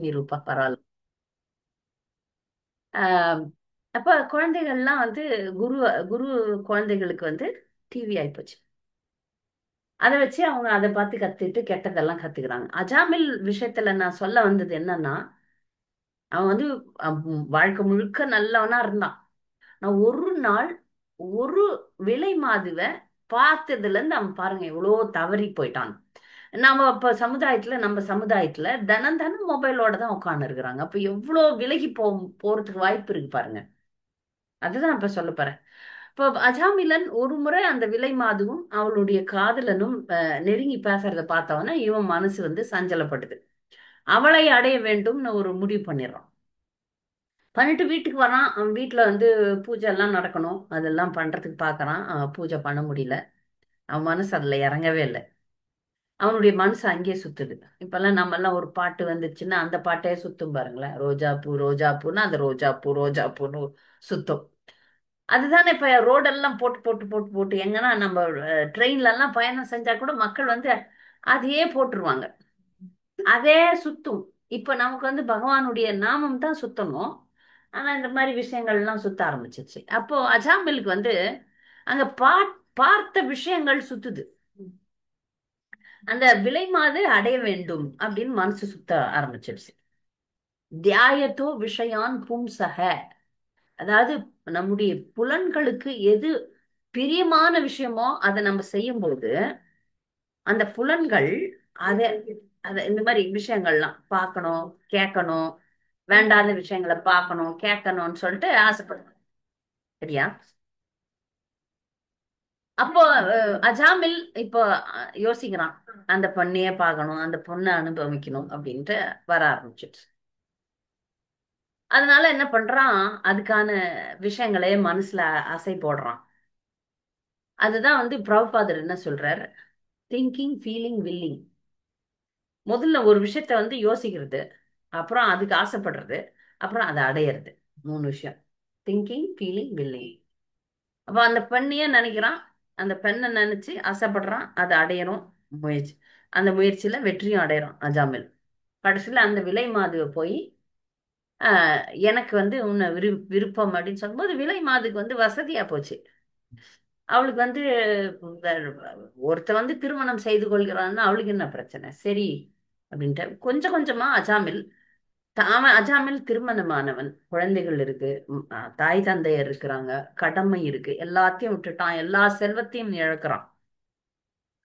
இருப்பா பரவாயில்ல. ஆஹ் அப்ப குழந்தைகள்லாம் வந்து குரு குரு குழந்தைகளுக்கு வந்து டிவி ஆயிப்போச்சு. அதை வச்சு அவங்க அதை பார்த்து கத்துட்டு கெட்டதெல்லாம் கத்துக்கிறாங்க. அஜாமில் விஷயத்துல நான் சொல்ல வந்தது என்னன்னா, அவன் வந்து வாழ்க்கை முழுக்க நல்லவனா இருந்தான். நான் ஒரு நாள் ஒரு விலை மாதுவை பார்த்ததுல இருந்து அவன் பாருங்க எவ்வளோ தவறி போயிட்டான். நம்ம இப்ப நம்ம சமுதாயத்துல தினம் தினம் மொபைலோட தான் உட்கார்ந்து இருக்கிறாங்க. அப்ப எவ்வளவு விலகி போறதுக்கு வாய்ப்பு இருக்கு பாருங்க. அதுதான் இப்ப சொல்ல போறேன். இப்போ அஜாமிலன் ஒரு முறை அந்த விலை மாதுவும் அவளுடைய காதலனும் நெருங்கி பேசுறத பார்த்தவன இவன் மனசு வந்து சஞ்சலப்படுது. அவளை அடைய வேண்டும்னு ஒரு முடிவு பண்ணிடுறான். பண்ணிட்டு வீட்டுக்கு வரான். அவன் வீட்டுல வந்து பூஜை எல்லாம் நடக்கணும், அதெல்லாம் பண்றதுக்கு பாக்குறான். பூஜை பண்ண முடியல. அவன் மனசு அதுல இறங்கவே இல்லை. அவனுடைய மனசு அங்கேயே சுத்துது. இப்பெல்லாம் நம்ம எல்லாம் ஒரு பாட்டு வந்துச்சுன்னா அந்த பாட்டே சுத்தும் பாருங்களேன். ரோஜா பூ ரோஜா பூன்னா அந்த ரோஜா பூ ரோஜா பூன்னு சுத்தும். அதுதானே இப்ப ரோடெல்லாம் போட்டு போட்டு போட்டு போட்டு எங்கன்னா நம்ம ட்ரெயின்ல எல்லாம் பயணம் செஞ்சா கூட மக்கள் வந்து அதையே போட்டுருவாங்க. அதே சுத்தும். இப்ப நமக்கு வந்து பகவானுடைய நாமம் தான் சுத்தணும். ஆனா இந்த மாதிரி விஷயங்கள் எல்லாம் சுத்த ஆரம்பிச்சிருச்சு. அப்போ அஜாமிலுக்கு வந்து அங்க பார்த்த விஷயங்கள் சுத்துது. அந்த விலை மாது அடைய வேண்டும் அப்படின்னு மனசு சுத்த ஆரம்பிச்சிருச்சு. தியாயத்தோ விஷயான் பும்சக, அதாவது நம்முடைய புலன்களுக்கு எது பிரியமான விஷயமோ அதை நம்ம செய்யும்போது அந்த புலன்கள் அத அத இந்த மாதிரி விஷயங்கள்லாம் பார்க்கணும், கேட்கணும், வேண்டாத விஷயங்களை பார்க்கணும் கேட்கணும்னு சொல்லிட்டு ஆசைப்படுறோம். சரியா? அப்போ அஜாமில் இப்போ யோசிக்கிறான். அந்த பொண்ணையே பார்க்கணும், அந்த பொண்ணை அனுபவிக்கணும் அப்படின்ட்டு வர ஆரம்பிச்சிட்டு, அதனால என்ன பண்றான், அதுக்கான விஷயங்களே மனசுல அசை போடுறான். அதுதான் வந்து பிரபுபாதர் என்ன சொல்றார், திங்கிங் ஃபீலிங் வில்லிங். முதல்ல ஒரு விஷயத்த வந்து யோசிக்கிறது, அப்புறம் அதுக்கு ஆசைப்படுறது, அப்புறம் அதை அடையிறது. மூணு விஷயம். Thinking feeling willing. அப்ப அந்த பெண்ணையே நினைக்கிறான், அந்த பெண்ணை நினைச்சு ஆசைப்படுறான், அதை அடையணும். முயற்சி, அந்த முயற்சியில வெற்றியும் அடையறான் அஜாமில். கடைசியில அந்த விலை மாதுவை போய் எனக்கு வந்து உன்னை விருப்பம் அப்படின்னு சொல்லும்போது விலை மாதுக்கு வந்து வசதியா போச்சு. அவளுக்கு வந்து ஒருத்தன் வந்து திருமணம் செய்து கொள்கிறான்னா அவளுக்கு என்ன பிரச்சனை, சரி அப்படின்ட்டு கொஞ்சம் கொஞ்சமா அஜாமில் அவன் அஜாமில் திருமணமானவன், குழந்தைகள் இருக்கு, தாய் தந்தையர் இருக்கிறாங்க, கடமை இருக்கு, எல்லாத்தையும் விட்டுட்டான், எல்லா செல்வத்தையும் இழக்கிறான்.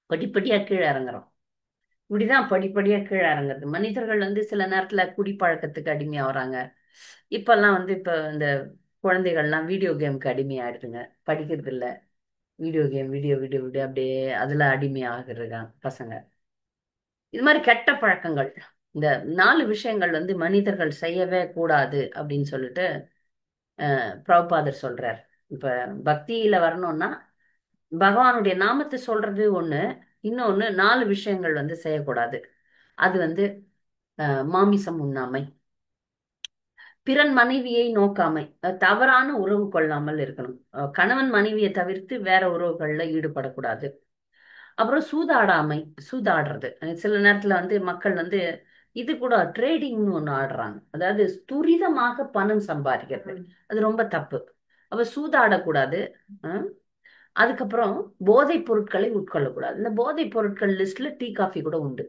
படிப்படியா கீழே இறங்குறான். இப்படிதான் படிப்படியா கீழே இறங்குறது. மனிதர்கள் வந்து சில நேரத்துல குடிப்பழக்கத்துக்கு அடிமையாகிறாங்க. இப்பெல்லாம் வந்து இப்ப இந்த குழந்தைகள்லாம் வீடியோ கேமுக்கு அடிமையாயிடுதுங்க. படிக்கிறது இல்ல, video game, video video video அப்படியே அதுல அடிமையாகிறாங்க பசங்க. இது மாதிரி கெட்ட பழக்கங்கள், இந்த நாலு விஷயங்கள் வந்து மனிதர்கள் செய்யவே கூடாது அப்படின்னு சொல்லிட்டு பிரபுபாதர் சொல்றார். இப்ப பக்தியில வரணும்னா பகவானுடைய நாமத்தை சொல்றது ஒண்ணு, இன்னொன்னு நாலு விஷயங்கள் வந்து செய்யக்கூடாது. அது வந்து மாமிசம் உண்ணாமை, பிறன் மனைவியை நோக்காமை, தவறான உறவு கொள்ளாமல் இருக்கணும், கணவன் மனைவியை தவிர்த்து வேற உறவுகள்ல ஈடுபடக்கூடாது. அப்புறம் சூதாடாமை, சூதாடுறது. சில நேரத்துல வந்து மக்கள் வந்து இது கூட ட்ரேடிங்னு ஒண்ணு ஆடுறாங்க, அதாவது துரிதமாக பணம் சம்பாதிக்கிறது. அது ரொம்ப தப்பு. அப்ப சூதாடக்கூடாது. அஹ் அதுக்கப்புறம் போதைப் பொருட்களை உட்கொள்ளக்கூடாது. இந்த போதைப் பொருட்கள் லிஸ்ட்ல டீ காஃபி கூட உண்டு.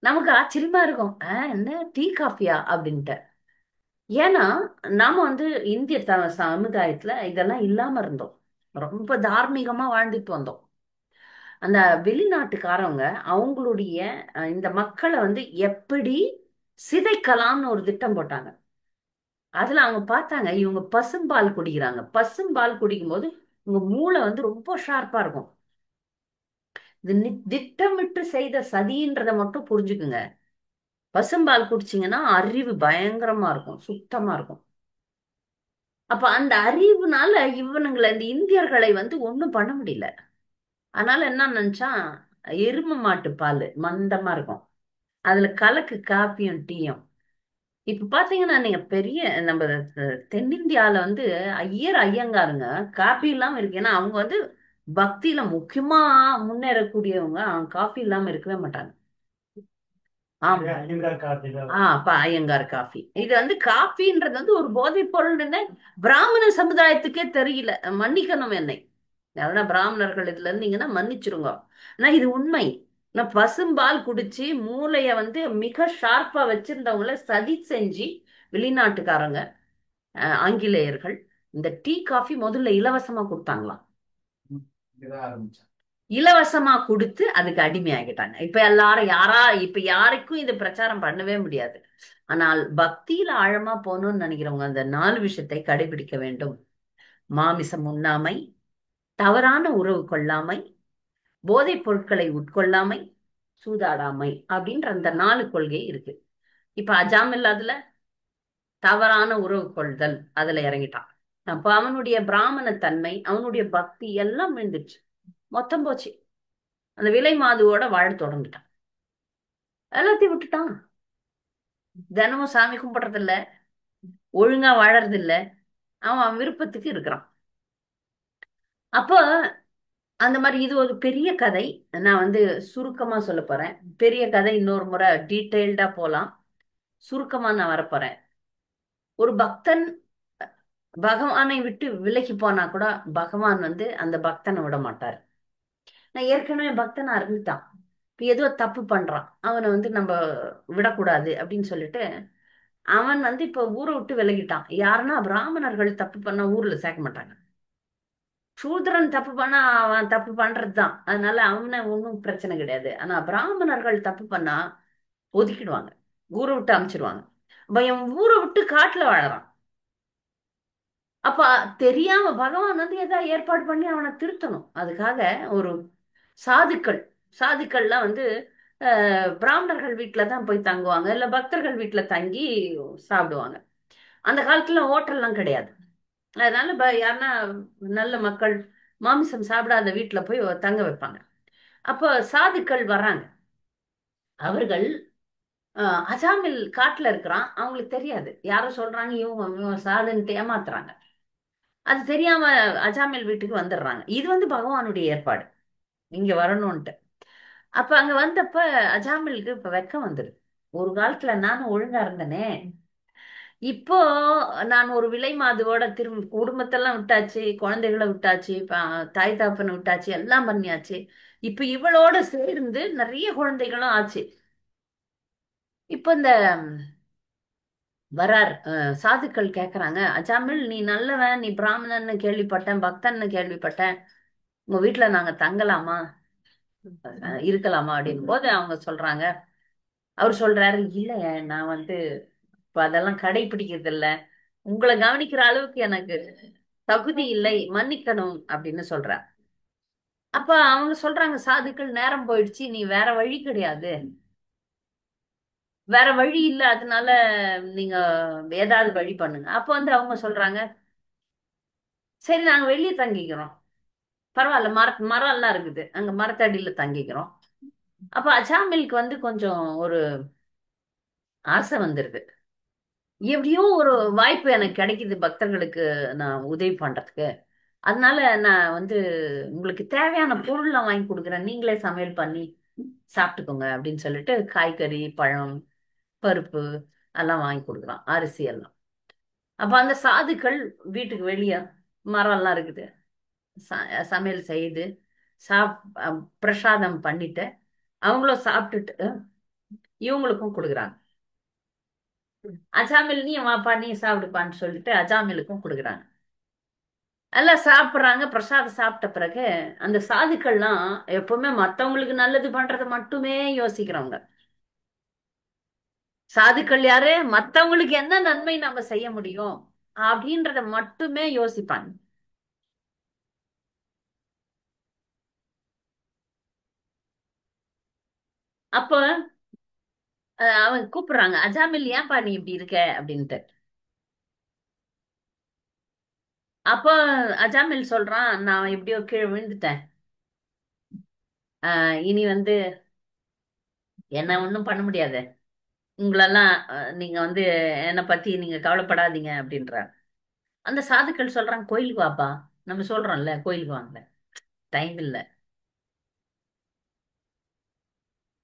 நமக்கு ஆச்சரியமா இருக்கும், என்ன டீ காஃபியா அப்படின்ட்டு. ஏன்னா நாம வந்து இந்திய சமுதாயத்துல இதெல்லாம் இல்லாம இருந்தோம். ரொம்ப தார்மீகமா வாழ்ந்துட்டு வந்தோம். அந்த வெளிநாட்டுக்காரவங்க அவங்களுடைய இந்த மக்களை வந்து எப்படி சிதைக்கலாம்னு ஒரு திட்டம் போட்டாங்க. அதுல அவங்க பார்த்தாங்க, இவங்க பசும்பால் குடிக்கிறாங்க, பசும்பால் குடிக்கும் போது உங்க மூளை வந்து ரொம்ப ஷார்ப்பா இருக்கும். இது திட்டமிட்டு செய்த சதின்றதை மட்டும் புரிஞ்சுக்குங்க. பசும்பால் குடிச்சீங்கன்னா அறிவு பயங்கரமா இருக்கும், சுத்தமா இருக்கும். அப்ப அந்த அறிவுனால இவனுங்களை, இந்த இந்தியர்களை வந்து ஒண்ணும் பண்ண முடியல. அதனால என்ன நினைச்சான், எரும மாட்டு பால் மந்தமா இருக்கும், அதுல கலக்கு காப்பியும் டீயும். இப்ப பாத்தீங்கன்னா நீங்க பெரிய நம்ம தென்னிந்தியால வந்து ஐயங்காருங்க காப்பி இல்லாம இருக்கு. ஏன்னா அவங்க வந்து பக்தியில முக்கியமா முன்னேறக்கூடியவங்க, அவங்க காஃபி இல்லாம இருக்கவே மாட்டாங்க. ஆமா. ஐயங்கார் காஃபி. இது வந்து காஃபின்றது வந்து ஒரு போதைப் பொருள்னு பிராமண சமுதாயத்துக்கே தெரியல. மன்னிக்கணும் என்னை. அதெல்லாம் பிராமணர்கள் இதுல இருந்தீங்கன்னா மன்னிச்சிருங்க. ஆனா இது உண்மை. நான் பசும்பால் குடிச்சு மூளைய வந்து மிக ஷார்ப்பா வச்சிருந்தவங்கள சதி செஞ்சு வெளிநாட்டுக்காரங்க, ஆங்கிலேயர்கள் இந்த டீ காஃபி முதல்ல இலவசமா கொடுத்தாங்களாம். இலவசமா கொடுத்து அதுக்கு அடிமையாகிட்டாங்க. இப்ப எல்லாரும் இப்ப யாருக்கும் இது பிரச்சாரம் பண்ணவே முடியாது. ஆனால் பக்தியில ஆழமா போகணும்னு நினைக்கிறவங்க அந்த 4 விஷயத்தை கடைபிடிக்க வேண்டும். மாமிசம் உண்ணாமை, தவறான உறவு கொள்ளாமை, போதைப் பொருட்களை உட்கொள்ளாமை, சூதாடாமை அப்படின்ற அந்த 4 கொள்கை இருக்கு. இப்ப அஜாமில் அதுல தவறான உறவு கொள்தல் அதுல இறங்கிட்டான். அப்ப அவனுடைய பிராமண தன்மை, அவனுடைய பக்தி எல்லாம் விழுந்துச்சு, மொத்தம் போச்சு. அந்த விலை மாதுவோட வாழ தொடங்கிட்டான். எல்லாத்தையும் விட்டுட்டான். தினமும் சாமி கும்பிடுறது இல்ல, ஒழுங்கா வாழறது இல்ல, அவன் விருப்பத்துக்கு இருக்கிறான். அப்போ அந்த மாதிரி இது ஒரு பெரிய கதை. நான் வந்து சுருக்கமா சொல்ல போறேன். பெரிய கதை இன்னொரு முறை டீட்டெயில்டா போலாம். சுருக்கமா நான் வரப்போறேன். ஒரு பக்தன் பகவானை விட்டு விலகி போனா கூட பகவான் வந்து அந்த பக்தனை விட மாட்டார். நான் ஏற்கனவே பக்தனா இருந்துட்டான், இப்ப ஏதோ தப்பு பண்றான், அவனை வந்து நம்ம விடக்கூடாது அப்படின்னு சொல்லிட்டு அவன் வந்து இப்ப ஊரை விட்டு விலகிட்டான். யாருன்னா பிராமணர்கள் தப்பு பண்ணா ஊர்ல சேர்க்க மாட்டாங்க. சூத்திரன் தப்பு பண்ணா அவன் தப்பு பண்றதுதான், அதனால அவனை ஒன்றும் பிரச்சனை கிடையாது. ஆனா பிராமணர்கள் தப்பு பண்ணா ஒதுக்கிடுவாங்க, ஊரை விட்டு அமுச்சிடுவாங்க. அப்ப இவன் ஊரை விட்டு காட்டுல வாழறான். அப்ப தெரியாம பகவான் வந்து ஏதாவது ஏற்பாடு பண்ணி அவனை திருத்தணும். அதுக்காக ஒரு சாதுக்கள் சாதுக்கள்லாம் வந்து பிராமணர்கள் வீட்டுல தான் போய் தங்குவாங்க, இல்ல பக்தர்கள் வீட்டுல தங்கி சாப்பிடுவாங்க. அந்த காலத்துல ஹோட்டல்லாம் கிடையாது. அதனால யாருன்னா நல்ல மக்கள் மாமிசம் சாப்பிடாத வீட்டுல போய் தங்க வைப்பாங்க. அப்போ சாதுக்கள் வர்றாங்க. அவர்கள் அஜாமில் காட்டுல இருக்கிறான், அவங்களுக்கு தெரியாது. யாரோ சொல்றாங்க இவன் சாதுன்ட்டு ஏமாத்துறாங்க. அது தெரியாம அஜாமில் வீட்டுக்கு வந்துடுறாங்க. இது வந்து பகவானுடைய ஏற்பாடு, இங்க வரணும்ட்டு. அப்ப அங்க வந்தப்ப அஜாமிலுக்கு இப்ப வெக்கம் வந்துடுது. ஒரு காலத்துல நானும் ஒழுங்கா இருந்தனே, இப்போ நான் ஒரு விலை மாதுவோட திரும்ப குடும்பத்தெல்லாம் விட்டாச்சு, குழந்தைகளை விட்டாச்சு, தாய் தாப்பனை விட்டாச்சு, எல்லாம் பண்ணியாச்சு. இப்ப இவளோட சேர்ந்து நிறைய குழந்தைகளும் ஆச்சு. இப்ப இந்த வரார் சாதுக்கள் கேக்குறாங்க, அஜாமில் நீ நல்லவன், நீ பிராமணன்னு கேள்விப்பட்டேன், பக்தன்னு கேள்விப்பட்டேன், உங்க வீட்டுல நாங்க தங்கலாமா, இருக்கலாமா அப்படின்னு போது அவங்க சொல்றாங்க. அவர் சொல்றாரு, இல்ல நான் வந்து இப்ப அதெல்லாம் கடைபிடிக்கிறது இல்ல, உங்களை கவனிக்கிற அளவுக்கு எனக்கு தகுதி இல்லை, மன்னிக்கணும் அப்படின்னு சொல்றார். அப்ப அவங்க சொல்றாங்க, சாதுக்கள் நேரம் போயிடுச்சு, நீ வேற வழி கிடையாது, வேற வழி இல்ல, அதனால நீங்க ஏதாவது வழி பண்ணுங்க. அப்ப வந்து அவங்க சொல்றாங்க, சரி நாங்க வெளியே தங்கிக்கிறோம், பரவாயில்ல, மரம் எல்லாம் இருக்குது, அங்க மரத்தடியில தங்கிக்கிறோம். அப்ப அஜாமிலுக்கு வந்து கொஞ்சம் ஒரு ஆசை வந்துருது. எப்படியோ ஒரு வாய்ப்பு எனக்கு கிடைக்குது பக்தர்களுக்கு நான் உதவி பண்றதுக்கு, அதனால நான் வந்து உங்களுக்கு தேவையான பொருள்லாம் வாங்கி கொடுக்குறேன், நீங்களே சமையல் பண்ணி சாப்பிட்டுக்கோங்க அப்படின்னு சொல்லிட்டு காய்கறி, பழம், பருப்பு எல்லாம் வாங்கி கொடுக்குறான், அரிசி எல்லாம். அப்ப அந்த சாதுக்கள் வீட்டுக்கு வெளியே மரம் எல்லாம் இருக்குது, சமையல் செய்து சாப் பிரசாதம் பண்ணிட்டு அவங்களும் சாப்பிட்டுட்டு இவங்களுக்கும் கொடுக்குறாங்க. அஜாமில் நீ வாப்பா நீ சாப்பிடுப்பான்னு சொல்லிட்டு அஜாமிலுக்கும் கொடுக்குறாங்க. எல்லாம் சாப்பிடுறாங்க. பிரசாதம் சாப்பிட்ட பிறகு அந்த சாதுக்கள்லாம் எப்பவுமே மத்தவங்களுக்கு நல்லது பண்றதை மட்டுமே யோசிக்கிறவங்க. சாதுக்கள் யாரு? மத்தவங்களுக்கு என்ன நன்மை நம்ம செய்ய முடியும் அப்படின்றத மட்டுமே யோசிப்பாங்க. அப்ப அவங்க கூப்பிடுறாங்க, அஜாமில் ஏன்பா நீ இப்படி இருக்க அப்படின்ட்டு. அப்போ அஜாமில் சொல்றான், நான் எப்படியோ கீழே விழுந்துட்டேன், இனி வந்து என்ன ஒண்ணும் பண்ண முடியாது, உங்களெல்லாம் நீங்க வந்து என்னை பத்தி நீங்க கவலைப்படாதீங்க அப்படின்றார். அந்த சாதுக்கள் சொல்றாங்க, கோயிலுக்கு வாப்பா, நம்ம சொல்றோம்ல கோயிலுக்கு வாங்க, டைம் இல்ல.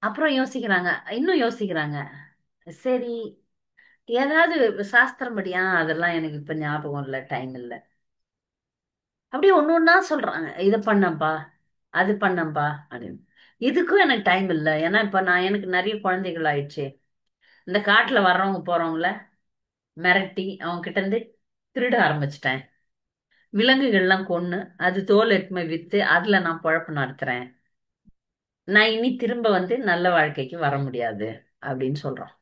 அப்புறம் யோசிக்கிறாங்க, இன்னும் யோசிக்கிறாங்க. சரி, ஏதாவது சாஸ்திரம் படியா, அதெல்லாம் எனக்கு இப்ப ஞாபகம் இல்ல, டைம் இல்ல. அப்படியே ஒண்ணு ஒண்ணா சொல்றாங்க, இத பண்ணப்பா, அது பண்ணப்பா அப்படின்னு. இதுக்கும் எனக்கு டைம் இல்ல, ஏன்னா இப்ப எனக்கு நிறைய குழந்தைகள் ஆயிடுச்சு. இந்த காட்டுல வர்றவங்க போறவங்கள மிரட்டி அவங்க கிட்ட இருந்து திருட ஆரம்பிச்சிட்டேன். விலங்குகள்லாம் கொன்னு அது தோல் எடுத்துமே வித்து அதுல நான் பொழப்பு நடத்துறேன். நான் இனி திரும்ப வந்து நல்ல வாழ்க்கைக்கு வர முடியாது அப்படின்னு சொல்றான்.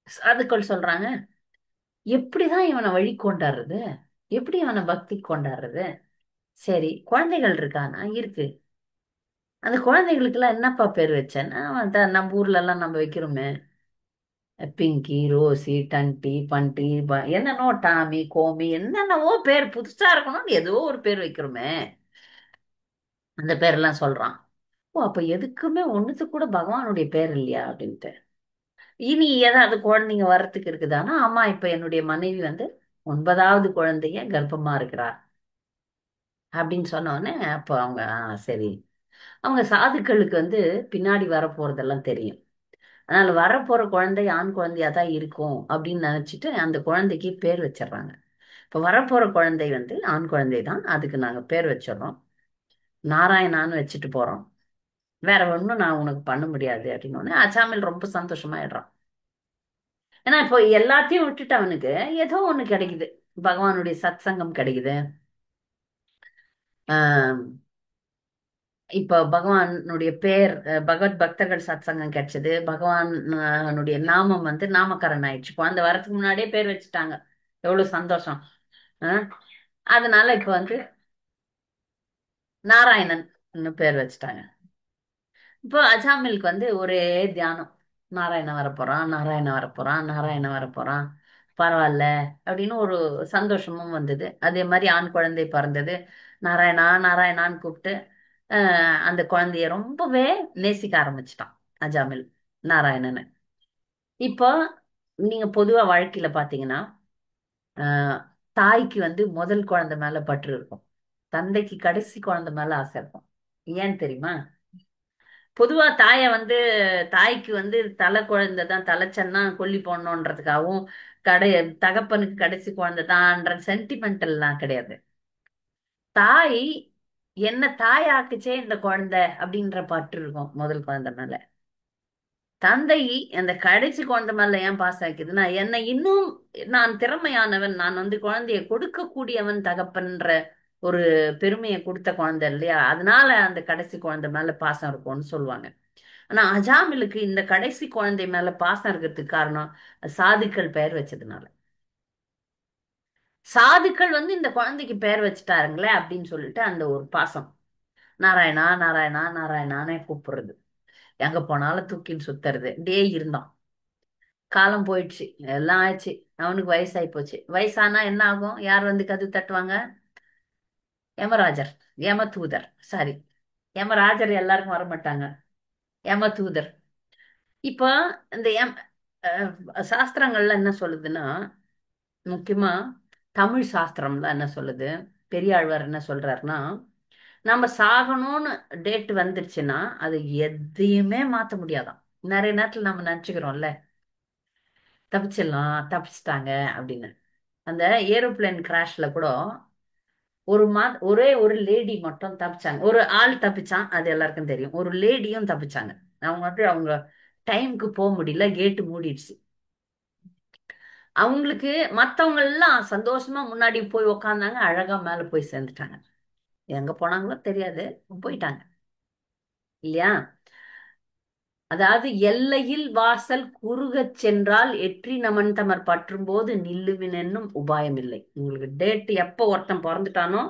சாதுக்கள் சொல்றாங்க, எப்படிதான் இவனை வழி கொண்டாடுறது, எப்படி இவனை பக்தி கொண்டாடுறது. சரி, குழந்தைகள் இருக்கானா, இருக்கு. அந்த குழந்தைகளுக்கு எல்லாம் என்னப்பா பேர் வச்சேன்னா, நம்ம ஊர்ல எல்லாம் நம்ம வைக்கிறோமே, பிங்கி, ரோசி, டண்டி, பண்டி, என்னன்னோ டாமி, கோமி, என்னென்னவோ பேர் புதுசா இருக்கணும்னு ஏதோ ஒரு பேர் வைக்கிறோமே, அந்த பேரெல்லாம் சொல்றான். ஓ, அப்ப எதுக்குமே ஒண்ணுத்துக்கு கூட பகவானுடைய பேர் இல்லையா அப்படின்ட்டு. இனி ஏதாவது குழந்தைங்க வர்றதுக்கு இருக்குதானா, ஆமா, இப்ப என்னுடைய மனைவி வந்து 9வது குழந்தைய கர்ப்பமா இருக்கிறா அப்படின்னு சொன்ன உடனே அப்போ அவங்க சரி, அவங்க சாதுக்களுக்கு வந்து பின்னாடி வர போறதெல்லாம் தெரியும். அதனால வரப்போற குழந்தை ஆண் குழந்தையா தான் இருக்கும் அப்படின்னு நினைச்சிட்டு அந்த குழந்தைக்கு பேர் வச்சிடுறாங்க. இப்ப வரப்போற குழந்தை வந்து ஆண் குழந்தை தான், அதுக்கு நாங்க பேர் வச்சிடறோம், நாராயணான்னு வச்சுட்டு போறோம். வேற ஒண்ணும் நான் உனக்கு பண்ண முடியாது அப்படின்னு உடனே அச்சாமில் ரொம்ப சந்தோஷமாயிடுறான். ஏன்னா இப்போ எல்லாத்தையும் விட்டுட்டு அவனுக்கு ஏதோ ஒண்ணு கிடைக்குது, பகவானுடைய சத் சங்கம் கிடைக்குது. ஆஹ் இப்போ பகவானுடைய பேர், பகவத் பக்தர்கள் சத் சங்கம் கிடைச்சது, பகவானுடைய நாமம் வந்து நாமகரணம் ஆயிடுச்சு. குழந்தை வரதுக்கு முன்னாடியே பேர் வச்சுட்டாங்க. எவ்வளவு சந்தோஷம். ஆஹ் அதனால இப்ப வந்து நாராயணன் பேர் வச்சுட்டாங்க. இப்போ அஜாமிலுக்கு வந்து ஒரே தியானம், நாராயணன் வரப்போறான், நாராயணன் வரப்போறான், நாராயணன் வரப்போறான், பரவாயில்ல அப்படின்னு ஒரு சந்தோஷமும் வந்தது. அதே மாதிரி ஆண் குழந்தை பிறந்தது. நாராயணா நாராயணான்னு கூப்பிட்டு அந்த குழந்தைய ரொம்பவே நேசிக்க ஆரம்பிச்சிட்டான் அஜாமில், நாராயணனை. இப்போ நீங்க பொதுவா வாழ்க்கையில பாத்தீங்கன்னா, ஆஹ் தாய்க்கு வந்து முதல் குழந்தை மேல பற்று இருக்கும், தந்தைக்கு கடைசி குழந்தை மேல ஆசை இருக்கும். ஏன் தெரியுமா? பொதுவா தாய்க்கு வந்து தலை குழந்தை தான், தலைச்சன்னா கொல்லி போடணுன்றதுக்காகவும், கடை தகப்பனுக்கு கடைசி குழந்தை தான்ன்ற சென்டிமெண்டல்லாம் கிடையாது. தாய் என்ன தாய் ஆக்குச்சே இந்த குழந்தை அப்படின்ற பற்று இருக்கும் முதல் குழந்தை மேல. தந்தை அந்த கடைசி குழந்தை மேல ஏன் பாசம் வைக்குதுன்னா, என்னை இன்னும் நான் திறமையானவன், நான் வந்து குழந்தைய கொடுக்கக்கூடியவன் தகப்பன்ற ஒரு பெருமையை கொடுத்த குழந்தை இல்லையா, அதனால அந்த கடைசி குழந்தை மேல பாசம் இருக்கும்னு சொல்லுவாங்க. ஆனா அஜாமிலுக்கு இந்த கடைசி குழந்தை மேல பாசம் இருக்கிறதுக்கு காரணம் சாதுக்கள் பெயர் வச்சதுனால. சாதுக்கள் வந்து இந்த குழந்தைக்கு பெயர் வச்சுட்டாருங்களே அப்படின்னு சொல்லிட்டு அந்த ஒரு பாசம். நாராயணா நாராயணா நாராயணானே கூப்பிடுறது, எங்க போனாலும் தூக்கின்னு சுத்துறது, டே இருந்தான். காலம் போயிடுச்சு, எல்லாம் ஆயிடுச்சு. அவனுக்கு வயசாகி போச்சு. வயசானா என்ன ஆகும், யார் வந்து கதவு தட்டுவாங்க? யமராஜர், யம தூதர், சாரி, யமராஜர் எல்லாருக்கும் வர மாட்டாங்க, யம தூதர். இப்போ இந்த சாஸ்திரங்கள்ல என்ன சொல்லுதுன்னா, முக்கியமா தமிழ் சாஸ்திரம்ல என்ன சொல்லுது, பெரியாழ்வார் என்ன சொல்றாருன்னா, நம்ம சாகணும்னு டேட் வந்துருச்சுன்னா அது எதையுமே மாத்த முடியாதாம். நிறைய நேரத்துல நம்ம நினைச்சுக்கிறோம்ல, தப்பிச்சிடலாம், தப்பிச்சிட்டாங்க அப்படின்னு. அந்த ஏரோப்ளேன் கிராஷ்ல கூட ஒரே ஒரு லேடி மட்டும் தப்பிச்சாங்க. ஒரு ஆள் தப்பிச்சான், அது எல்லாருக்கும் தெரியும். ஒரு லேடியும் தப்பிச்சாங்க. அவங்க மட்டும் அவங்க டைம்க்கு போக முடியல, கேட்டு மூடிடுச்சு. அவங்களுக்கு மத்தவங்க எல்லாம் சந்தோஷமா முன்னாடி போய் உக்காந்தாங்க, அழகா மேல போய் சேர்ந்துட்டாங்க. எங்க போனாங்களோ தெரியாது, போயிட்டாங்க இல்லையா. அதாவது எல்லையில் வாசல் குறுகச் சென்றால் எற்றி நமன் தமர் பற்றும் போது நில்லுவின் என்னும் உபாயம் இல்லை. உங்களுக்கு டேட் எப்ப ஒருத்தன் பிறந்துட்டானோ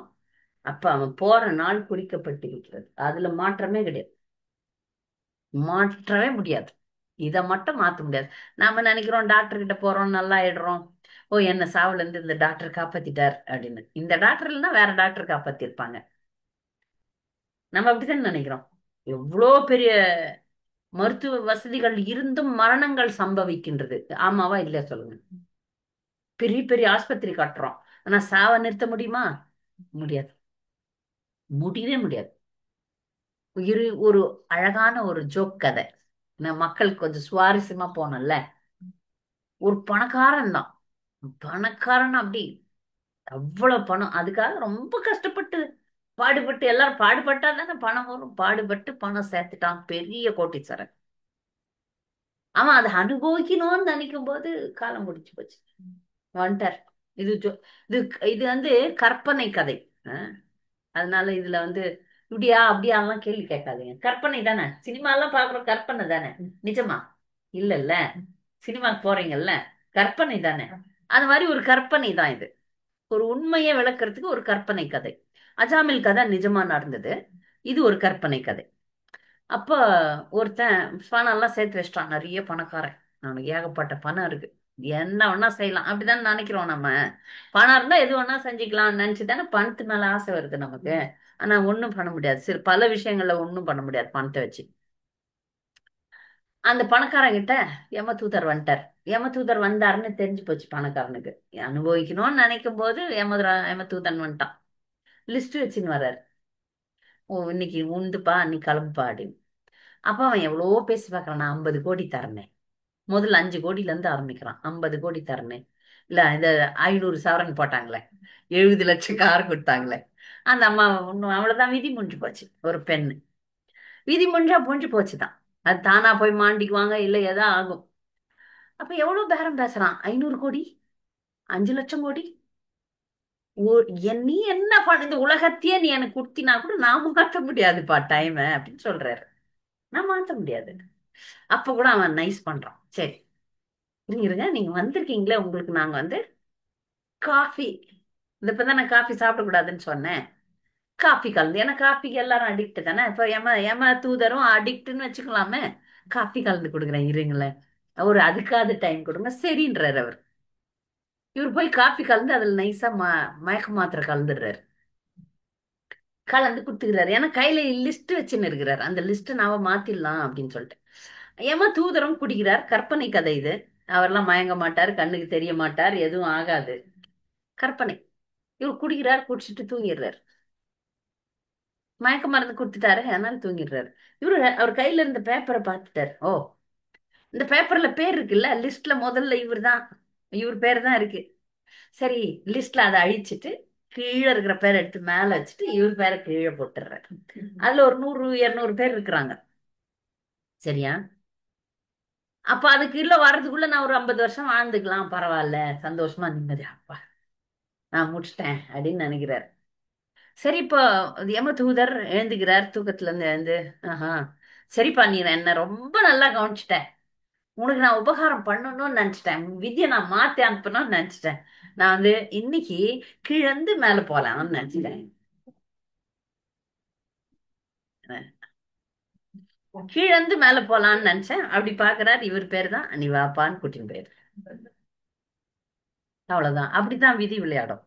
அப்ப அவன் போற நாள் குறிக்கப்பட்டிருக்கிறது, அதுல மாற்றமே கிடையாது, மாற்றவே முடியாது. இதை மட்டும் மாத்த முடியாது. நாம நினைக்கிறோம் டாக்டர் கிட்ட போறோம் நல்லா ஆயிடுறோம், ஓ என்ன சாவுல இருந்து இந்த டாக்டர் காப்பாத்திட்டார் அப்படின்னு. இந்த டாக்டர் இல்லைன்னா வேற டாக்டர் காப்பாத்திருப்பாங்க. நம்ம அப்படித்தானே நினைக்கிறோம். எவ்வளோ பெரிய மருத்துவ வசதிகள் இருந்தும் மரணங்கள் சம்பவிக்கின்றது, ஆமாவா இல்லையா சொல்லுங்க. பெரிய பெரிய ஆஸ்பத்திரி கட்டுறோம், ஆனா சாவை நிறுத்த முடியுமா? முடியாது, முடியவே முடியாது. ஒரு அழகான ஒரு ஜோக் கதை. நான் மக்களுக்கு கொஞ்சம் சுவாரஸ்யமா போனோம்ல. ஒரு பணக்காரன் தான். பணக்காரன் அப்படி அவ்வளவு பணம். அதுக்காக ரொம்ப கஷ்டப்பட்டு பாடுபட்டு, எல்லாரும் பாடுபட்டா தானே பணம் வரும். பாடுபட்டு பணம் சேர்த்துட்டான், பெரிய கோட்டீஸ்வரன். அவன் அதை அனுபவிக்கணும்னு நினைக்கும் போது காலம் முடிச்சு போச்சு. வந்துட்டார். இது இது இது வந்து கற்பனை கதை. அஹ் அதனால இதுல வந்து இப்படியா அப்படியாலாம் கேள்வி கேட்காதீங்க. கற்பனை தானே, சினிமா எல்லாம் பாக்குறோம், கற்பனை தானே. நிஜமா இல்லல்ல. சினிமாக்கு போறீங்கல்ல, கற்பனை தானே. அது மாதிரி ஒரு கற்பனை தான் இது. ஒரு உண்மையை விளக்குறதுக்கு ஒரு கற்பனை கதை. அஜாமில் கதை நிஜமா நடந்தது. இது ஒரு கற்பனை கதை. அப்ப ஒருத்தன் பணம் எல்லாம் சேர்த்து வச்சிட்டான், நிறைய பணக்காரன். அவனுக்கு ஏகப்பட்ட பணம் இருக்கு, என்ன வேணா செய்யலாம் அப்படிதான் நினைக்கிறோம் நம்ம. பணம் இருந்தா எது வேணா செஞ்சுக்கலாம்னு நினைச்சுதானே பணத்து மேல ஆசை வருது நமக்கு. ஆனா ஒண்ணும் பண்ண முடியாது, சில பல விஷயங்கள்ல ஒண்ணும் பண்ண முடியாது பணத்தை வச்சு. அந்த பணக்காரங்கிட்ட யமதூதர் வந்துட்டார். யமதூதர் வந்தாருன்னு தெரிஞ்சு போச்சு பணக்காரனுக்கு. அனுபவிக்கணும்னு நினைக்கும் போது யமதூதன் வந்துட்டான். லிஸ்ட் வச்சுன்னு வர்றாரு. ஓ, இன்னைக்கு உண்டுப்பா, நீ கிளம்புப்பா அப்படின்னு. அப்ப அவன் எவ்வளவோ பேசி பார்க்கறான், நான் 50 கோடி தரேன். முதல்ல 5 கோடியில இருந்து ஆரம்பிக்கிறான். 50 கோடி தரேன். இல்ல இந்த 500 சவரன் போட்டாங்களே, 70 லட்சம் கார் கொடுத்தாங்களே, அந்த அம்மா ஒண்ணும், அவ்வளவுதான், விதி முடிஞ்சு போச்சு. ஒரு பெண்ணு விதி முடிஞ்சா முடிஞ்சு போச்சுதான். அது தானா போய் மாண்டிக்குவாங்க, இல்ல ஏதா ஆகும். அப்ப எவ்வளவு பேரம் பேசுறான். 500 கோடி, 5 லட்சம் கோடி. நீ என்ன பண்ண, இந்த உலகத்தையே நீ எனக்கு கொடுத்தினா கூட நான் மாத்த முடியாதுப்பா டைம் அப்படின்னு சொல்றாரு. நான் மாத்த முடியாது. அப்ப கூட அவன் நைஸ் பண்றான். சரி, இருங்க இருங்க, நீங்க வந்திருக்கீங்களே, உங்களுக்கு நாங்க வந்து காஃபி, இந்த இப்பதான் நான் காஃபி சாப்பிடக்கூடாதுன்னு சொன்னேன். காஃபி கலந்து, ஏன்னா காஃபிக்கு எல்லாரும் அடிக்ட் தானே. இப்ப எம தூதரும் அடிக்ட்னு வச்சுக்கலாமே. காஃபி கலந்து கொடுக்குறேன் இருங்களேன். அவரு அதுக்காவது டைம் கொடுங்க சரின்றாரு அவர். இவர் போய் காஃபி கலந்து அதுல நைஸா மயக்க மாத்திரை கலந்துடுறாரு. கலந்து குடுத்துக்கிறாரு. ஏன்னா கையில லிஸ்ட் வச்சுன்னு இருக்கிறாரு. அந்த லிஸ்ட் நாம மாத்திடலாம் அப்படின்னு சொல்லிட்டு ஏமா தூதரம் குடிக்கிறார். கற்பனை கதை இது. அவரெல்லாம் மயங்க மாட்டார், கண்ணுக்கு தெரிய மாட்டார், எதுவும் ஆகாது. கற்பனை. இவர் குடிக்கிறார், குடிச்சிட்டு தூங்கிடுறாரு. மயக்க மருந்து கொடுத்துட்டாரு, அதனால தூங்கிடுறாரு. இவரு அவர் கையில இருந்த பேப்பரை பார்த்துட்டாரு. ஓ, இந்த பேப்பர்ல பேர் இருக்குல்ல, லிஸ்ட்ல முதல்ல இவர் தான், இவர் பேர் தான் இருக்கு. சரி, லிஸ்ட்ல அதை அழிச்சிட்டு கீழே இருக்கிற பேரை எடுத்து மேல வச்சுட்டு இவர் பேரை கீழே போட்டுறாரு. அதுல ஒரு 100 200 பேர் இருக்கிறாங்க. சரியா? அப்ப அதுக்கு இல்ல வர்றதுக்குள்ள நான் ஒரு 50 வருஷம் வாழ்ந்துக்கலாம், பரவாயில்ல, சந்தோஷமா நிம்மதியா அப்பா நான் முடிச்சிட்டேன் அப்படின்னு நினைக்கிறார். சரி, இப்போ யம தூதர் எழுந்துக்கிறார் தூக்கத்துல இருந்து எழுந்து. ஆஹா, சரிப்பா, நீ என்ன ரொம்ப நல்லா கவனிச்சிட்ட. உனக்கு நான் உபகாரம் பண்ணணும்னு நினைச்சிட்டேன், விதியை நான் மாத்தி அனுப்பணும்னு நினைச்சிட்டேன். நான் வந்து இன்னைக்கு கீழந்து மேல போலாம்னு நினைச்சிட்டேன். கீழந்து மேல போலாம்னு நினைச்சேன். அப்படி பாக்குறாரு, இவர் பேரு தான், நீ வாப்பான்னு கூட்டின்னு போயிரு. அவ்வளவுதான். அப்படித்தான் விதி விளையாடும்.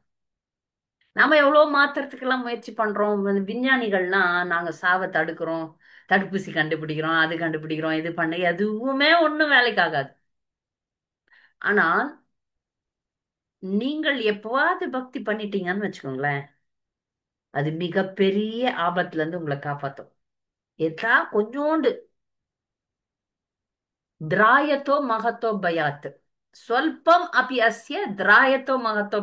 நாம எவ்வளவு மாத்துறதுக்கெல்லாம் முயற்சி பண்றோம். விஞ்ஞானிகள்லாம் நாங்க சாவை தடுக்கிறோம், தடுப்பூசி கண்டுபிடிக்கிறோம், அது கண்டுபிடிக்கிறோம், இது பண்ண எதுவுமே ஒண்ணும் வேலைக்கு ஆகாது. ஆனால் நீங்கள் எப்பவாவது பக்தி பண்ணிட்டீங்கன்னு வச்சுக்கோங்களேன், அது மிகப்பெரிய ஆபத்துல இருந்து உங்களை காப்பாத்தும். ஏதா கொஞ்சோண்டு திராயத்தோ மகத்தோ பயாத், சொல்பம் அபி அஸ்ய திராயத்தோ மகத்தோ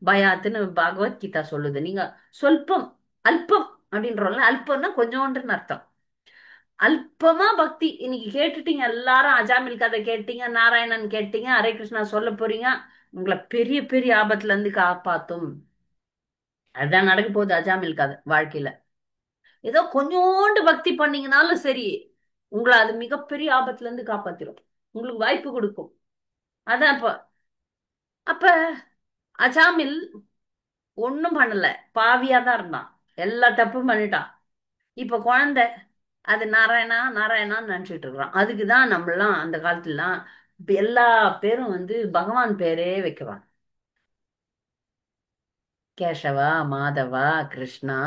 பயாத்துன்னு பகவத்கீதா சொல்லுது. நீங்க சொல்பம், அல்பம் அப்படின்றோம்ல, அல்பம்னா கொஞ்சோண்டுன்னு அர்த்தம். அல்பமா பக்தி இன்னைக்கு கேட்டுட்டீங்க, எல்லாரும் அஜாமில் கதை கேட்டீங்க, நாராயணன் கேட்டீங்க, ஹரே கிருஷ்ணா சொல்ல போறீங்க, உங்களை பெரிய பெரிய ஆபத்துல இருந்து காப்பாத்தும். அதுதான் நடக்க போகுது அஜாமில் கதை வாழ்க்கையில. ஏதோ கொஞ்சோண்டு பக்தி பண்ணீங்கனாலும் சரி, உங்களை அது மிகப்பெரிய ஆபத்துல இருந்து காப்பாத்திரும், உங்களுக்கு வாய்ப்பு கொடுக்கும். அதான் அப்ப அப்ப அஜாமில் ஒண்ணும் பண்ணல, பாவியா தான் இருந்தான், எல்லா தப்பும் பண்ணிட்டான். இப்ப குழந்தை அது நாராயணா நாராயணான்னு நினைச்சிட்டு இருக்கிறான். அதுக்குதான் நம்மளாம் அந்த காலத்துலலாம் இப்ப எல்லா பேரும் வந்து பகவான் பேரே வைக்கிறான். கேசவா, மாதவா, கிருஷ்ணா,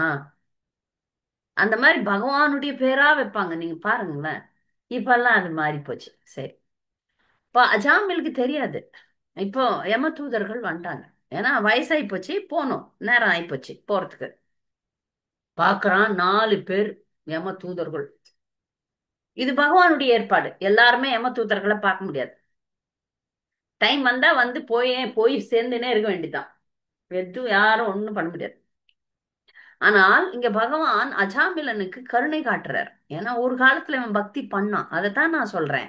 அந்த மாதிரி பகவானுடைய பேரா வைப்பாங்க. நீங்க பாருங்களேன். இப்பெல்லாம் அது மாறி போச்சு. சரி, இப்போ அஜாமிலுக்கு தெரியாது. இப்போ யம தூதர்கள் வந்துட்டாங்க. ஏன்னா வயசாகி போச்சு, போகணும், நேரம் ஆயிப்போச்சு போறதுக்கு. பார்க்கறான் 4 பேர் யம தூதர்கள். இது பகவானுடைய ஏற்பாடு. எல்லாருமே யமதூதர்களை பார்க்க முடியாது. டைம் வந்தா வந்து போய் போய் சேர்ந்துனே இருக்க வேண்டியதுதான். எதுவும் யாரும் ஒண்ணும் பண்ண முடியாது. ஆனால் இங்க பகவான் அஜாமிலனுக்கு கருணை காட்டுறார். ஏன்னா ஒரு காலத்துல இவன் பக்தி பண்ணான். அதைத்தான் நான் சொல்றேன்.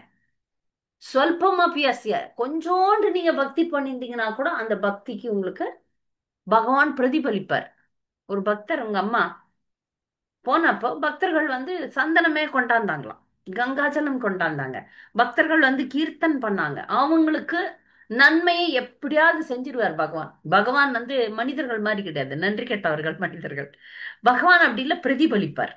சொல்பமபியஸ்ய, கொஞ்சோண்டு நீங்க பக்தி பண்ணியிருந்தீங்கன்னா கூட அந்த பக்திக்கு உங்களுக்கு பகவான் பிரதிபலிப்பார். ஒரு பக்தர் உங்க அம்மா போனப்போ பக்தர்கள் வந்து சந்தனமே கொண்டாந்தாங்களாம், கங்காஜலம் கொண்டாந்தாங்க. பக்தர்கள் வந்து கீர்த்தன் பண்ணாங்க. அவங்களுக்கு நன்மையை எப்படியாவது செஞ்சிருவார் பகவான். பகவான் வந்து மனிதர்கள் மாதிரி கிடையாது, நன்றி கெட்டவர்கள் மனிதர்கள். பகவான் அப்படி இல்ல, பிரதிபலிப்பார்.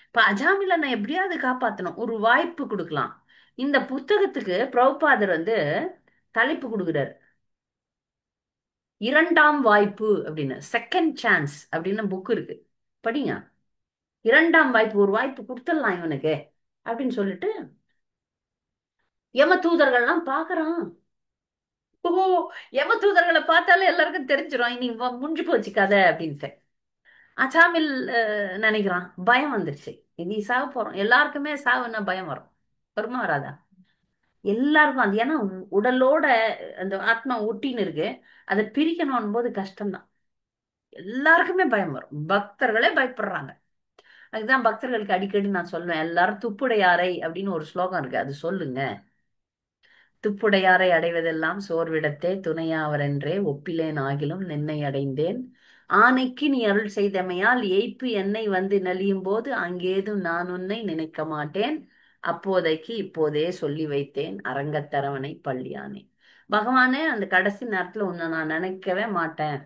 இப்ப அஜாமில நான் எப்படியாவது காப்பாத்தணும், ஒரு வாய்ப்பு கொடுக்கலாம். இந்த புத்தகத்துக்கு பிரபுபாதர் வந்து தலைப்பு கொடுக்குறாரு, இரண்டாம் வாய்ப்பு அப்படின்னு. செகண்ட் சான்ஸ் அப்படின்னு புக் இருக்கு, படிங்க. இரண்டாம் வாய்ப்பு, ஒரு வாய்ப்பு கொடுத்துடலாம் இவனுக்கு அப்படின்னு சொல்லிட்டு யம தூதர்கள்லாம் பாக்குறான். ஓ, யம தூதர்களை பார்த்தாலே எல்லாருக்கும் தெரிஞ்சிடும் இனி முடிஞ்சு போச்சு கதை அப்படின்ட்டு. அசாமில் நினைக்கிறான், பயம் வந்துருச்சு, இனி சாக போறோம். எல்லாருக்குமே சாவுன்னா பயம் வரும், வருமா வராதா? எல்லாருக்கும் அது, ஏன்னா உடலோட அந்த ஆத்மா ஒட்டின்னு இருக்கு. அதை பிரிக்கணும் போது கஷ்டம்தான். எல்லாருக்குமே பயம் வரும், பக்தர்களே பயப்படுறாங்க. அதுதான் பக்தர்களுக்கு அடிக்கடி நான் சொல்லுவேன், எல்லாரும் துப்புடையாரை அப்படின்னு ஒரு ஸ்லோகம் இருக்கு, அது சொல்லுங்க. துப்புடையாரை அடைவதெல்லாம் சோர்விடத்தே துணையாவரென்றே ஒப்பிலேன் ஆகிலும் நின்னை அடைந்தேன். ஆனைக்கு நீ அருள் செய்தமையால் ஏய்ப்பு என்னை வந்து நலியும் போது அங்கேதும் நான் உன்னை நினைக்க மாட்டேன். அப்போதைக்கு இப்போதே சொல்லி வைத்தேன் அரங்கத்தரவணை பள்ளியானே. பகவானே, அந்த கடைசி நேரத்துல உன்னை நான் நினைக்கவே மாட்டேன்.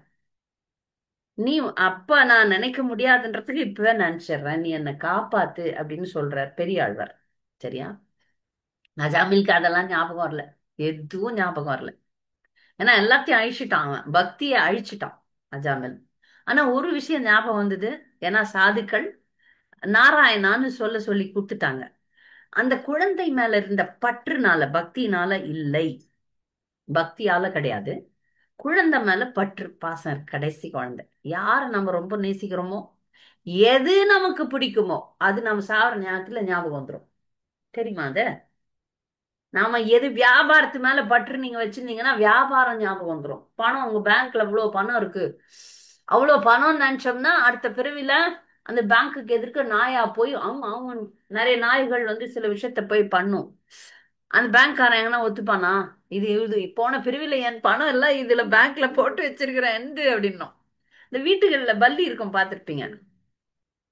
நீ அப்ப நான் நினைக்க முடியாதுன்றதுக்கு இப்பவே நினைச்சிடுறேன், நீ என்னை காப்பாத்து அப்படின்னு சொல்றார் பெரியாழ்வார். சரியா? நஜாமிலுக்கு அதெல்லாம் ஞாபகம் வரல, எதுவும் ஞாபகம் வரல. ஏன்னா எல்லாத்தையும் அழிச்சிட்டான், அவன் பக்தியை அழிச்சிட்டான் அஜாமில். ஆனா ஒரு விஷயம் ஞாபகம் வந்தது, ஏன்னா சாதுக்கள் நாராயணான்னு சொல்ல சொல்லி கொடுத்துட்டாங்க. அந்த குழந்தை மேல இருந்த பற்றுனால, பக்தினால இல்லை, பக்தியால கிடையாது. குழந்தை மேல பற்று, பாசம் இருக்கு. கடைசி குழந்தை யார நம்ம ரொம்ப நேசிக்கிறோமோ, எது நமக்கு பிடிக்குமோ அது நம்ம சாவர ஞாபகத்துல ஞாபகம் வந்துடும். தெரியுமா அது? நாம எது வியாபாரத்து மேல பற்று நீங்க வச்சிருந்தீங்கன்னா வியாபாரம் ஞாபகம் வந்துடும். பணம், உங்க பேங்க்ல இவ்வளவு பணம் இருக்கு, அவ்வளவு பணம்னு நினைச்சோம்னா அடுத்த பிறவில அந்த பேங்க்குக்கு எதிர்க்க நாயா போய் அவங்க அவங்க நிறைய நாய்கள் வந்து சில விஷயத்த போய் பண்ணும். அந்த பேங்க்காரன் எங்கன்னா ஒத்துப்பானா? இது இது போன பிரிவில் என் பணம் எல்லாம் இதுல பேங்க்ல போட்டு வச்சிருக்கிறேன் என்று அப்படின்னும். இந்த வீட்டுகள்ல பல்லி இருக்கும், பார்த்திருப்பீங்க.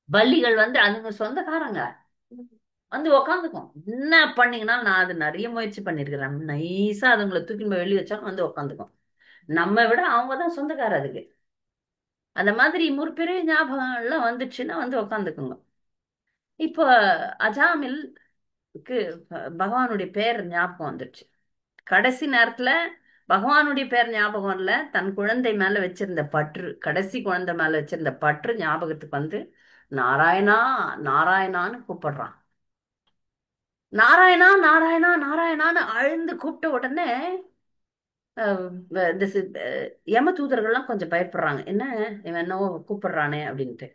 பல்லிகள் வந்து அதுங்க சொந்தக்காரங்க வந்து உக்காந்துக்கும். என்ன பண்ணீங்கன்னா, நான் அது நிறைய முயற்சி பண்ணிருக்கிறேன், நைஸா அதுங்களை தூக்கி போய் வெளியே வச்சாலும் வந்து உக்காந்துக்கும். நம்ம விட அவங்க தான் சொந்தக்கார அதுக்கு. அந்த மாதிரி முற்பிறவி ஞாபகம் எல்லாம் வந்துச்சுன்னா வந்து உக்காந்துக்குங்க. இப்போ அஜாமில்க்கு பகவானுடைய பேர் ஞாபகம் வந்துருச்சு. கடைசி நேரத்துல பகவானுடைய பேர் ஞாபகம் இல்ல, தன் குழந்தை மேல வச்சிருந்த பற்று, கடைசி குழந்தை மேல வச்சிருந்த பற்று ஞாபகத்துக்கு வந்து நாராயணா நாராயணான்னு கூப்பிடுறான். நாராயணா நாராயணா நாராயணான்னு அழுந்து கூப்பிட்ட உடனே அஹ், இந்த யம தூதர்கள்லாம் கொஞ்சம் பயப்படுறாங்க. என்ன இவன் என்னவோ கூப்பிடுறானே அப்படின்ட்டு.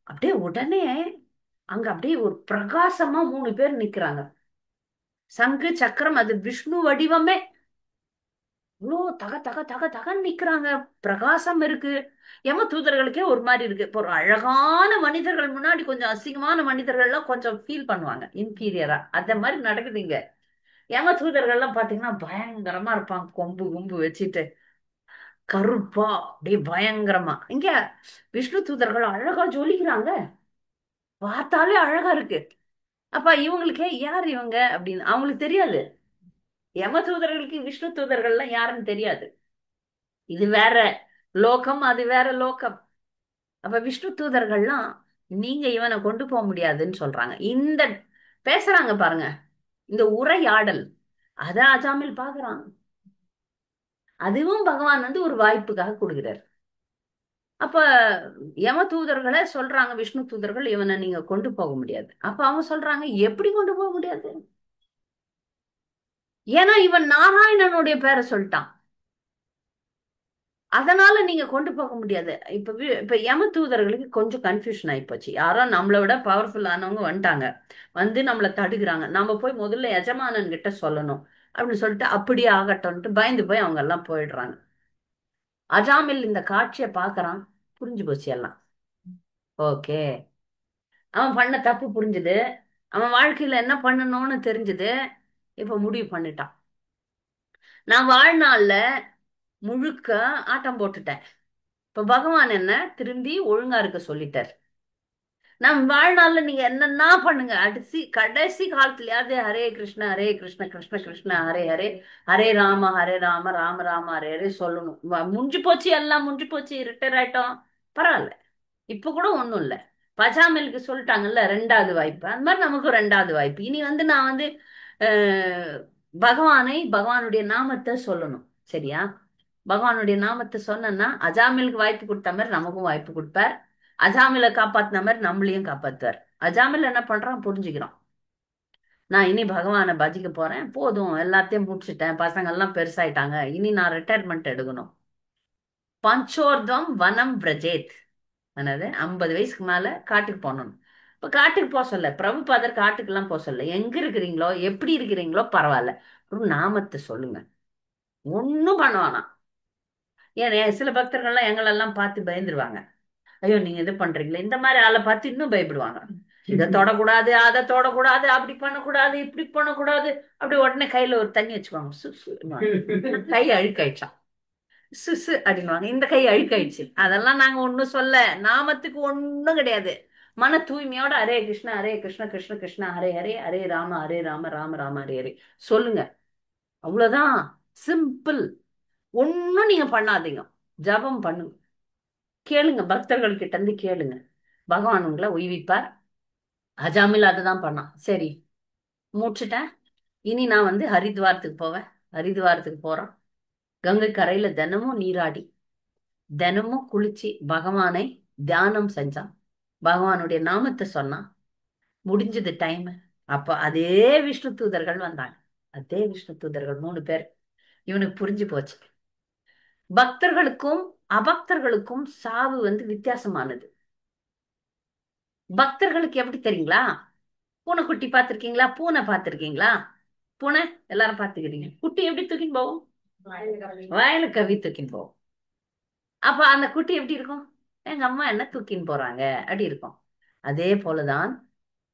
அப்படியே உடனே அங்க அப்படியே ஒரு பிரகாசமா 3 பேர் நிக்கிறாங்க. சங்கு சக்கரம், அது விஷ்ணு வடிவமே. இவ்வளோ தக தக தக தகன்னு நிக்கிறாங்க, பிரகாசம் இருக்கு. யம தூதர்களுக்கே ஒரு மாதிரி இருக்கு. இப்போ ஒரு அழகான மனிதர்கள் முன்னாடி கொஞ்சம் அசிங்கமான மனிதர்கள்லாம் கொஞ்சம் ஃபீல் பண்ணுவாங்க இன்பீரியரா. அந்த மாதிரி நடக்குது இங்க. யம தூதர்கள்லாம் பாத்தீங்கன்னா பயங்கரமா இருப்பாங்க, கொம்பு கொம்பு வச்சுட்டு கருப்பா அப்படியே பயங்கரமா. இங்க விஷ்ணு தூதர்கள் அழகா ஜொலிக்கிறாங்க, பார்த்தாலே அழகா இருக்கு. அப்ப இவங்களுக்கே யார் இவங்க அப்படின்னு அவங்களுக்கு தெரியாது. யம தூதர்களுக்கு விஷ்ணு தூதர்கள்லாம் யாருன்னு தெரியாது. இது வேற லோகம், அது வேற லோகம். அப்ப விஷ்ணு தூதர்கள்லாம் நீங்க இவனை கொண்டு போக முடியாதுன்னு சொல்றாங்க. இந்த பேசுறாங்க பாருங்க, இந்த உரையாடல், அத அஜாமில் பாக்குறான். அதுவும் பகவான் வந்து ஒரு வாய்ப்புக்காக கொடுக்கிறார். அப்ப யம தூதர்களை சொல்றாங்க, விஷ்ணு தூதர்கள் இவனை நீங்க கொண்டு போக முடியாது. அப்ப அவங்க சொல்றாங்க, எப்படி கொண்டு போக முடியாது? ஏன்னா இவன் நாராயணனுடைய பேரை சொல்லிட்டான். அதனால நீங்க கொண்டு போக முடியாது. இப்ப யம தூதர்களுக்கு கொஞ்சம் கன்ஃபியூஷன் ஆயிப்போச்சு. யாரோ நம்மளை விட பவர்ஃபுல் ஆனவங்க வந்துட்டாங்க, வந்து நம்மளை தடுக்குறாங்க, நம்ம போய் முதல்ல எஜமானன் கிட்ட சொல்லணும் அப்படின்னு சொல்லிட்டு அப்படியே ஆகட்டும்ட்டு பயந்து போய் அவங்க எல்லாம் போயிடுறாங்க. அஜாமில் இந்த காட்சியை பார்க்கறான். புரிஞ்சு போச்சு எல்லாம். ஓகே, அவன் பண்ண தப்பு புரிஞ்சுது, அவன் வாழ்க்கையில என்ன பண்ணணும்னு தெரிஞ்சுது. இப்ப முடிவு பண்ணிட்டான், நான் வாழ்நாள்ல முழுக்க ஆட்டம் போட்டுட்டேன். இப்ப பகவான் என்ன திரும்பி ஒழுங்கா இருக்க சொல்லிட்டார். நம் வாழ்நாள்ல நீங்க என்னன்னா பண்ணுங்க, கடைசி காலத்துலயாவது ஹரே கிருஷ்ண ஹரே கிருஷ்ண கிருஷ்ண கிருஷ்ண ஹரே ஹரே, ஹரே ராம ராம ராம ஹரே ஹரே சொல்லணும். முடிஞ்சு போச்சு, எல்லாம் முடிஞ்சு போச்சு, ரிட்டையர் ஆயிட்டோம், பரவாயில்ல. இப்ப கூட ஒண்ணும் இல்ல. பஜாமிலுக்கு சொல்லிட்டாங்கல்ல ரெண்டாவது வாய்ப்பு, அந்த மாதிரி நமக்கு ரெண்டாவது வாய்ப்பு. இனி வந்து நான் வந்து அஹ், பகவானுடைய நாமத்தை சொல்லணும். சரியா? பகவானுடைய நாமத்தை சொன்னேன்னா அஜாமிலுக்கு வாய்ப்பு கொடுத்த மாதிரி நமக்கும் வாய்ப்பு கொடுப்பார். அஜாமில காப்பாத்தின மாதிரி நம்மளையும் காப்பாத்துவார். அஜாமில் என்ன பண்றான் புரிஞ்சுக்கிறான். நான் இனி பகவானை பஜிக்க போறேன், போதும் எல்லாத்தையும் முடிச்சிட்டேன், பசங்க எல்லாம் பெருசாயிட்டாங்க, இனி நான் ரிட்டையர்மெண்ட் எடுக்கணும். பஞ்சோர்தம் வனம் பிரஜேத். என்னது, 50 வயசுக்கு மேல காட்டுக்கு போகணும். இப்ப காட்டுக்கு போக சொல்ல பிரபுபாதர், காட்டுக்கு எல்லாம் போக சொல்ல, எங்க இருக்கிறீங்களோ எப்படி இருக்கிறீங்களோ பரவாயில்ல, ஒரு நாமத்தை சொல்லுங்க, ஒண்ணும் பண்ண வேணாம். ஏன் சில பக்தர்கள்லாம் எங்களெல்லாம் பார்த்து பயந்துருவாங்க. ஐயோ நீங்க இது பண்றீங்களே, இந்த மாதிரி ஆளை பார்த்து இன்னும் பயப்படுவாங்க. இதை தொடக்கூடாது, அதை தொடக்கூடாது, அப்படி பண்ணக்கூடாது, இப்படி பண்ணக்கூடாது. அப்படி உடனே கையில ஒரு தண்ணி வச்சுக்குவாங்க. கை அழுக்காயிடுச்சான், சுசு அப்படின்னுவாங்க. இந்த கை அழுக்காயிடுச்சு, அதெல்லாம் நாங்க ஒண்ணும் சொல்ல, நாமத்துக்கு ஒண்ணும் கிடையாது. மன தூய்மையோட ஹரே கிருஷ்ணா ஹரே கிருஷ்ண கிருஷ்ண கிருஷ்ணா ஹரே ஹரே, ஹரே ராம ராம ராம ஹரே ஹரே சொல்லுங்க. அவ்வளவுதான், சிம்பிள். ஒண்ணும் நீங்க பண்ணாதீங்க, ஜபம் பண்ணுங்க, கேளுங்க, பக்தர்கள் கிட்ட இருந்து கேளுங்க, பகவான் உங்களை உய்விப்பார். அஜாமில் அதுதான் பண்ணான். சரி, முடிச்சிட்டேன், இனி நான் வந்து ஹரித்வாரத்துக்கு போவேன். ஹரித்வாரத்துக்கு போறான். கங்கை கரையில தினமும் நீராடி, தினமும் குளிச்சு பகவானை தியானம் செஞ்சான், பகவானுடைய நாமத்தை சொன்னான். முடிஞ்சது டைம். அப்ப அதே விஷ்ணு தூதர்கள் வந்தாங்க. அதே விஷ்ணு தூதர்கள் 3 பேர். இவனுக்கு புரிஞ்சு போச்சு, பக்தர்களுக்கும் அபக்தர்களுக்கும் சாவு வந்து வித்தியாசமானது. பக்தர்களுக்கு எப்படி தெரியுங்களா? பூனைக்குட்டி பார்த்திருக்கீங்களா? பூனை பார்த்திருக்கீங்களா? பூனை எல்லாரும் பார்த்துக்கிறீங்க. குட்டி எப்படி தூக்கின்னு போகும்? வயல கவி தூக்கின்னு போகும். அப்ப அந்த குட்டி எப்படி இருக்கும்? எங்க அம்மா என்ன தூக்கின்னு போறாங்க அப்படி இருக்கும். அதே போலதான்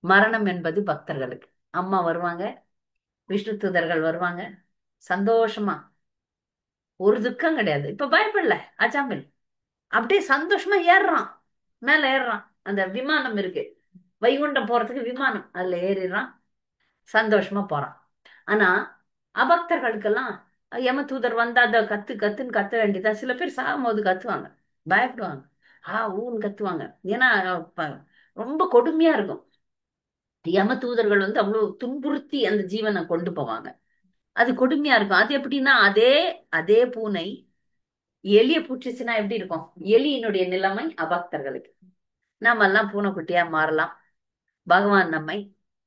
மரணம் என்பது பக்தர்களுக்கு. அம்மா வருவாங்க, விஷ்ணு தூதர்கள் வருவாங்க, சந்தோஷமா, ஒரு துக்கம் கிடையாது. இப்ப பயப்படல அஜாமில், அப்படியே சந்தோஷமா ஏறுறான், மேல ஏறுறான். அந்த விமானம் இருக்கு, வைகுண்டம் போறதுக்கு விமானம், அதுல ஏறிடுறான், சந்தோஷமா போறான். ஆனா அபக்தர்களுக்கெல்லாம் யம தூதர் வந்தா அந்த கத்து கத்துன்னு கத்த வேண்டியதா. சில பேர் சாகும்போது கத்துவாங்க, பயப்படுவாங்க, ஊன்னு கத்துவாங்க. ஏன்னா ப- ரொம்ப கொடுமையா இருக்கும். யம தூதர்கள் வந்து அவ்வளவு துன்புறுத்தி அந்த ஜீவனை கொண்டு போவாங்க. அது கொடுமையா இருக்கும். அது எப்படின்னா, அதே அதே பூனை எலிய பூச்சிச்சுன்னா எப்படி இருக்கும்? எலியினுடைய நிலைமை அபக்தர்களுக்கு. நாம எல்லாம் பூனைக்குட்டியா மாறலாம். பகவான் நம்மை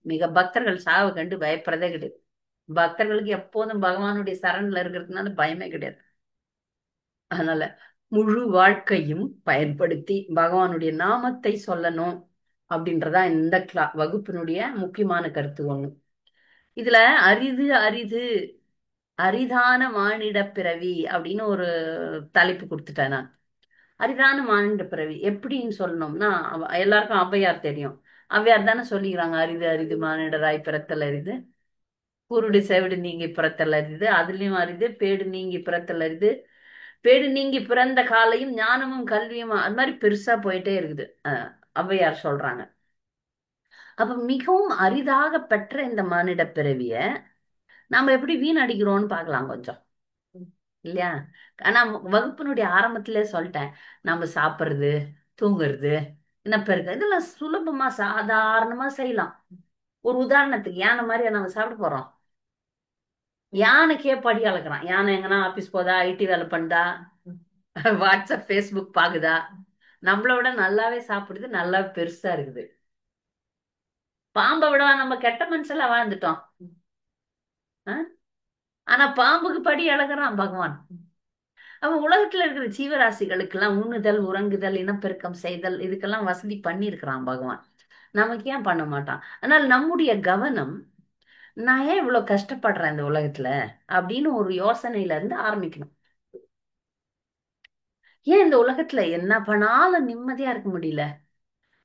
மிக பக்தர்கள் சாவு கண்டு பயப்படுறதே கிடையாது. பக்தர்களுக்கு எப்போதும் பகவானுடைய சரண்ல இருக்கிறதுனால பயமே கிடையாது. அதனால முழு வாழ்க்கையும் பயன்படுத்தி பகவானுடைய நாமத்தை சொல்லணும் அப்படின்றதா இந்த வகுப்பினுடைய முக்கியமான கருத்து ஒண்ணு. இதுல அரிது அரிது அரிதான மானிட பிறவி அப்படின்னு ஒரு தலைப்பு கொடுத்துட்டேன் நான். அரிதான மானிட பிறவி எப்படின்னு சொல்லணும்னா, எல்லாருக்கும் ஔவையார் தெரியும். ஔவையார் தானே சொல்லிக்கிறாங்க, அரிது அரிது மானிடராய் பிறத்தல் அரிது, குருடு செவிடு நீங்கி பிறத்தல் அரிது, அதுலயும் அரிது, பேடு நீங்கி பிறத்தல் அரிது, பேடு நீங்கி பிறந்த காலையும் ஞானமும் கல்வியும், அது மாதிரி பெருசா போயிட்டே இருக்குது. ஔவையார் சொல்றாங்க. அப்ப மிகவும் அரிதாக பெற்ற இந்த மானிட பிறவிய நாம எப்படி வீணடிக்கிறோம்னு பார்க்கலாம் கொஞ்சம், இல்லையா? ஆனா வகுப்பினுடைய ஆரம்பத்திலே சொல்லிட்டேன், நம்ம சாப்பிடுறது, தூங்குறது, இனப்பெருக்கம், இதெல்லாம் சுலபமா சாதாரணமா செய்யலாம். ஒரு உதாரணத்துக்கு யானை மாதிரியா நம்ம சாப்பிட போறோம்? யானைக்கே படி அளக்குறான். யானை எங்கன்னா ஆபீஸ் போதா, ஐடி வேலை பண்ணுதா, வாட்ஸ்அப் ஃபேஸ்புக் பாக்குதா? நம்மளோட நல்லாவே சாப்பிடுது, நல்லா பெருசா இருக்குது. பாம்பை விட நம்ம கெட்ட மனுஷெல்லாம் வாழ்ந்துட்டோம். ஆ? ஆனா பாம்புக்கு படி அளக்குறான் பகவான். அவன் உலகத்துல இருக்கிற ஜீவராசிகளுக்கெல்லாம் உண்ணுதல், உறங்குதல், இனப்பெருக்கம் செய்தல் இதுக்கெல்லாம் வசதி பண்ணியிருக்கிறான் பகவான். நமக்கு ஏன் பண்ண மாட்டான்? ஆனால் நம்முடைய கவனம், நான் ஏன் இவ்வளவு கஷ்டப்படுறேன் இந்த உலகத்துல அப்படின்னு ஒரு யோசனையில இருந்து ஆரம்பிக்கணும். ஏன் இந்த உலகத்துல என்ன பண்ணாலும் நிம்மதியா இருக்க முடியல?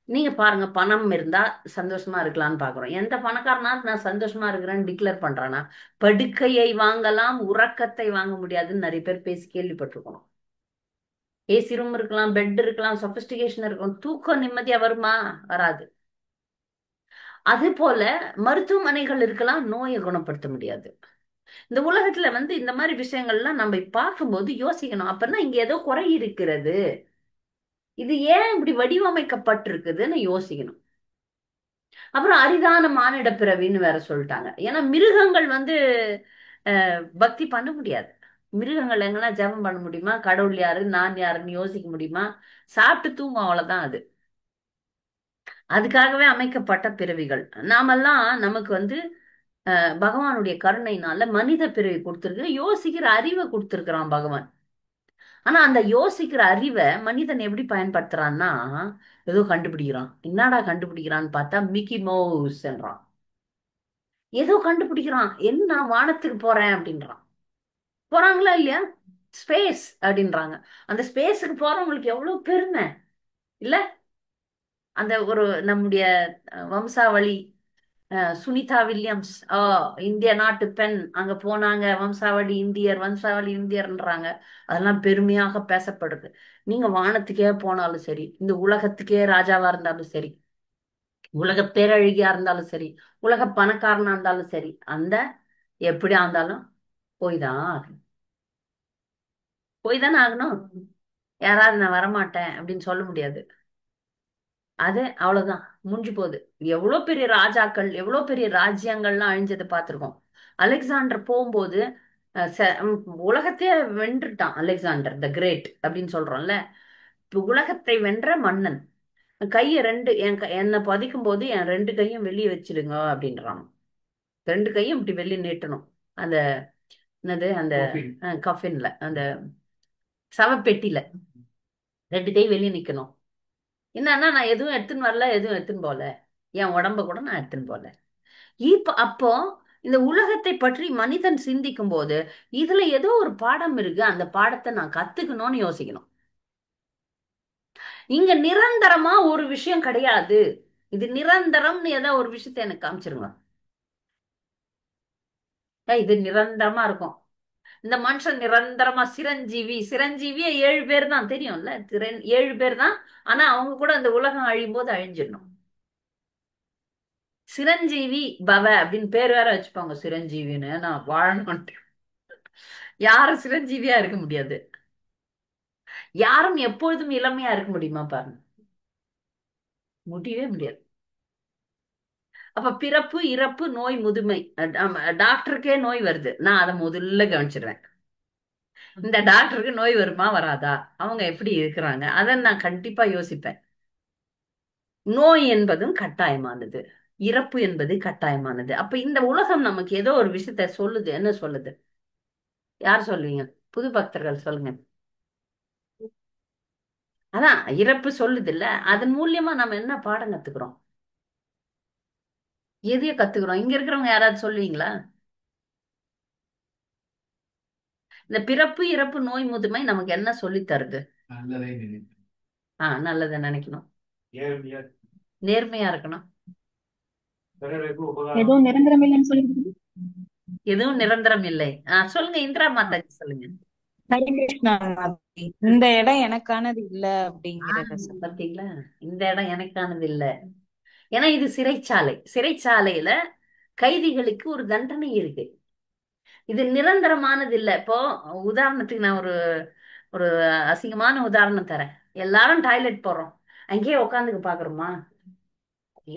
நீங்க பாருங்க, பணம் இருந்தா சந்தோஷமா இருக்கலாம்னு பாக்குறோம். எந்த பணக்காரனா நான் சந்தோஷமா இருக்கிறேன்னு டிக்ளேர் பண்றானா? படுக்கையை வாங்கலாம், உறக்கத்தை வாங்க முடியாதுன்னு நிறைய பேர் பேசி கேள்விப்பட்டிருக்கோம். ஏசி ரூம் இருக்கலாம், பெட் இருக்கலாம், சொபிஸ்டிகேஷன் இருக்கும், தூக்கம் நிம்மதியா வருமா? வராது. அது போல மருத்துவமனைகள் இருக்கலாம், நோயை குணப்படுத்த முடியாது. இந்த உலகத்துல இந்த மாதிரி விஷயங்கள்லாம் நம்ம பார்க்கும்போது யோசிக்கணும், அப்பன்னா இங்க ஏதோ குறை இருக்கிறது, இது ஏன் இப்படி வடிவமைக்கப்பட்டிருக்குதுன்னு யோசிக்கணும். அப்புறம் அரிதான மானிட பிறவின்னு வேற சொல்லிட்டாங்க. ஏன்னா மிருகங்கள் பக்தி பண்ண முடியாது. மிருகங்கள் எங்கன்னா ஜெபம் பண்ண முடியுமா? கடவுள் யாரு, நான் யாருன்னு யோசிக்க முடியுமா? சாப்பிட்டு தூங்கும், அவ்வளவுதான் அது. அதுக்காகவே அமைக்கப்பட்ட பிறவிகள். நாமெல்லாம் நமக்கு பகவானுடைய கருணையினால மனித பிறவி கொடுத்திருக்கு, யோசிக்கிற அறிவை கொடுத்திருக்கிறான் பகவான். ஆனா அந்த யோசிக்கிற அறிவை மனிதன் எப்படி பயன்படுத்துறான்னா, ஏதோ கண்டுபிடிக்கிறான். என்னடா கண்டுபிடிக்கிறான்னு பார்த்தா மிக்கி மவுஸ்ன்றான். ஏதோ கண்டுபிடிக்கிறான், என்ன நான் வானத்துக்கு போறேன் அப்படின்றான். போறாங்களா இல்லையா? ஸ்பேஸ் அப்படின்றாங்க. அந்த ஸ்பேஸுக்கு போறவங்களுக்கு எவ்வளவு பெருமை இல்ல? அந்த ஒரு நம்முடைய வம்சாவளி, சுனிதா வில்லியம்ஸ், இந்திய நாட்டு பெண், அங்க போனாங்க, வம்சாவளி இந்தியர், வம்சாவளி இந்தியர்ன்றாங்க. அதெல்லாம் பெருமையாக பேசப்படுது. நீங்க வானத்துக்கே போனாலும் சரி, இந்த உலகத்துக்கே ராஜாவா இருந்தாலும் சரி, உலக பேரழகியா இருந்தாலும் சரி, உலக பணக்காரனா இருந்தாலும் சரி, அந்த எப்படியா இருந்தாலும் போய் தான் ஆகணும். போய் தானே ஆகணும். யாராவது நான் வரமாட்டேன் அப்படின்னு சொல்ல முடியாது. அது அவ்வளவுதான், முடிஞ்சு போகுது. எவ்வளவு பெரிய ராஜாக்கள், எவ்வளவு பெரிய ராஜ்யங்கள்லாம் அழிஞ்சதை பார்த்திருக்கோம். அலெக்சாண்டர் போகும்போது உலகத்தையே வென்றுட்டான். அலெக்சாண்டர் த கிரேட் அப்படின்னு சொல்றோம்ல. இப்ப உலகத்தை வென்ற மன்னன் கையை ரெண்டு என்னை பதிக்கும் போது என் ரெண்டு கையும் வெளியே வச்சிடுங்க அப்படின்றான். ரெண்டு கையும் இப்படி வெளியே நீட்டணும். அந்த என்னது, அந்த கஃபின்ல, அந்த சவப்பெட்டியில ரெண்டு கை வெளியே நிக்கணும். என்னன்னா, நான் எதுவும் எடுத்துன்னு வரல, எதுவும் எடுத்துன்னு போல, என் உடம்ப கூட நான் எடுத்துன்னு போல. இப்ப அப்போ இந்த உலகத்தை பற்றி மனிதன் சிந்திக்கும் போது இதுல ஏதோ ஒரு பாடம் இருக்கு, அந்த பாடத்தை நான் கத்துக்கணும்னு யோசிக்கணும். இங்க நிரந்தரமா ஒரு விஷயம் கிடையாது. இது நிரந்தரம்னு ஏதோ ஒரு விஷயத்தை எனக்கு காமிச்சிருங்க. இது நிரந்தரமா இருக்கும். இந்த மனுஷன் நிரந்தரமா சிரஞ்சீவி, சிரஞ்சீவியே 7 பேர் தான் தெரியும்ல, 7 பேர் தான். ஆனா அவங்க கூட அந்த உலகம் அழியும் போது அழிஞ்சிடணும். சிரஞ்சீவி பவ அப்படின்னு பேர் வேற வச்சுப்பாங்க, சிரஞ்சீவின்னு. நான் வாழணும், யாரும் சிரஞ்சீவியா இருக்க முடியாது. யாரும் எப்பொழுதும் இளமையா இருக்க முடியுமா பாருங்க? முடியவே முடியாது. அப்ப பிறப்பு, இறப்பு, நோய், முதுமை. டாக்டருக்கே நோய் வருது, நான் அதை முதல்ல கவனிச்சிடுவேன். இந்த டாக்டருக்கு நோய் வருமா வராதா, அவங்க எப்படி இருக்கிறாங்க, அதை நான் கண்டிப்பா யோசிப்பேன். நோய் என்பதும் கட்டாயமானது, இறப்பு என்பது கட்டாயமானது. அப்ப இந்த உலகம் நமக்கு ஏதோ ஒரு விஷயத்த சொல்லுது. என்ன சொல்லுது? யார் சொல்லுவீங்க? புது பக்தர்கள் சொல்லுங்க. அதான் இறப்பு சொல்லுது இல்ல. அதன் மூலியமா நம்ம என்ன பாடம் கத்துக்கிறோம்? எதையோ கத்துக்கிறோம். இங்க இருக்கிறவங்க யாராவது சொல்லுவீங்களா? இந்த பிறப்பு, இறப்பு, நோய், முதுமை நமக்கு என்ன சொல்லி தருது? நல்லதை நினைக்கணும், நேர்மையா இருக்கணும். எதுவும் நிரந்தரம் இல்லைன்னு சொல்லிட்டு. எதுவும் நிரந்தரம் இல்லை. சொல்லுங்க இந்திரா மாதாஜி, சொல்லுங்க. ஹரே கிருஷ்ணா மாதாஜி. இந்த இடம் எனக்கானது இல்ல அப்படிங்கறத பாத்தீங்களா? இந்த இடம் எனக்கானது இல்ல. ஏன்னா இது சிறைச்சாலை. சிறைச்சாலையில கைதிகளுக்கு ஒரு தண்டனை இருக்கு. இது நிரந்தரமானது இல்ல. இப்போ உதாரணத்துக்கு நான் ஒரு ஒரு அசிங்கமான உதாரணம் தரேன். எல்லாரும் டாய்லெட் போறோம், அங்கேயே உட்காந்துக்க பாக்குறோமா?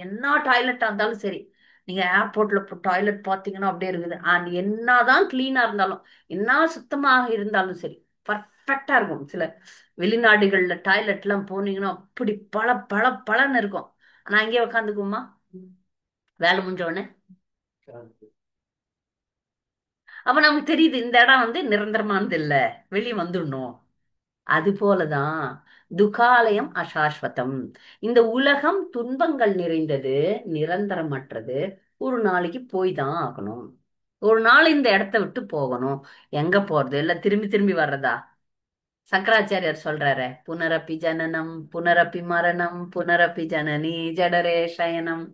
என்ன டாய்லெட்டா இருந்தாலும் சரி, நீங்க ஏர்போர்ட்ல டாய்லெட் பாத்தீங்கன்னா அப்படியே இருக்குது. என்னதான் கிளீனா இருந்தாலும், என்ன சுத்தமாக இருந்தாலும் சரி, பர்ஃபெக்டா இருக்கும். சில வெளிநாடுகள்ல டாய்லெட் எல்லாம் போனீங்கன்னா அப்படி பல பல பலன்னு இருக்கும். ஆனா அங்கேயே உட்காந்துக்குமா? வேலை முடிஞ்ச உடனே அப்ப நமக்கு தெரியுது இந்த இடம் வந்து நிரந்தரமானது இல்ல, வெளியே வந்துடணும். அது போலதான் துகாலயம் அசாஸ்வதம். இந்த உலகம் துன்பங்கள் நிறைந்தது, நிரந்தரமற்றது. ஒரு நாளைக்கு போய் தான் ஆகணும். ஒரு நாள் இந்த இடத்த விட்டு போகணும். எங்க போறது? இல்ல திரும்பி திரும்பி வர்றதா? சங்கராச்சாரியார் சொல்றாரு, புனரப்பி ஜனனம் புனரப்பி மரணம் புனரப்பி ஜனனி ஜடரே சயனம்.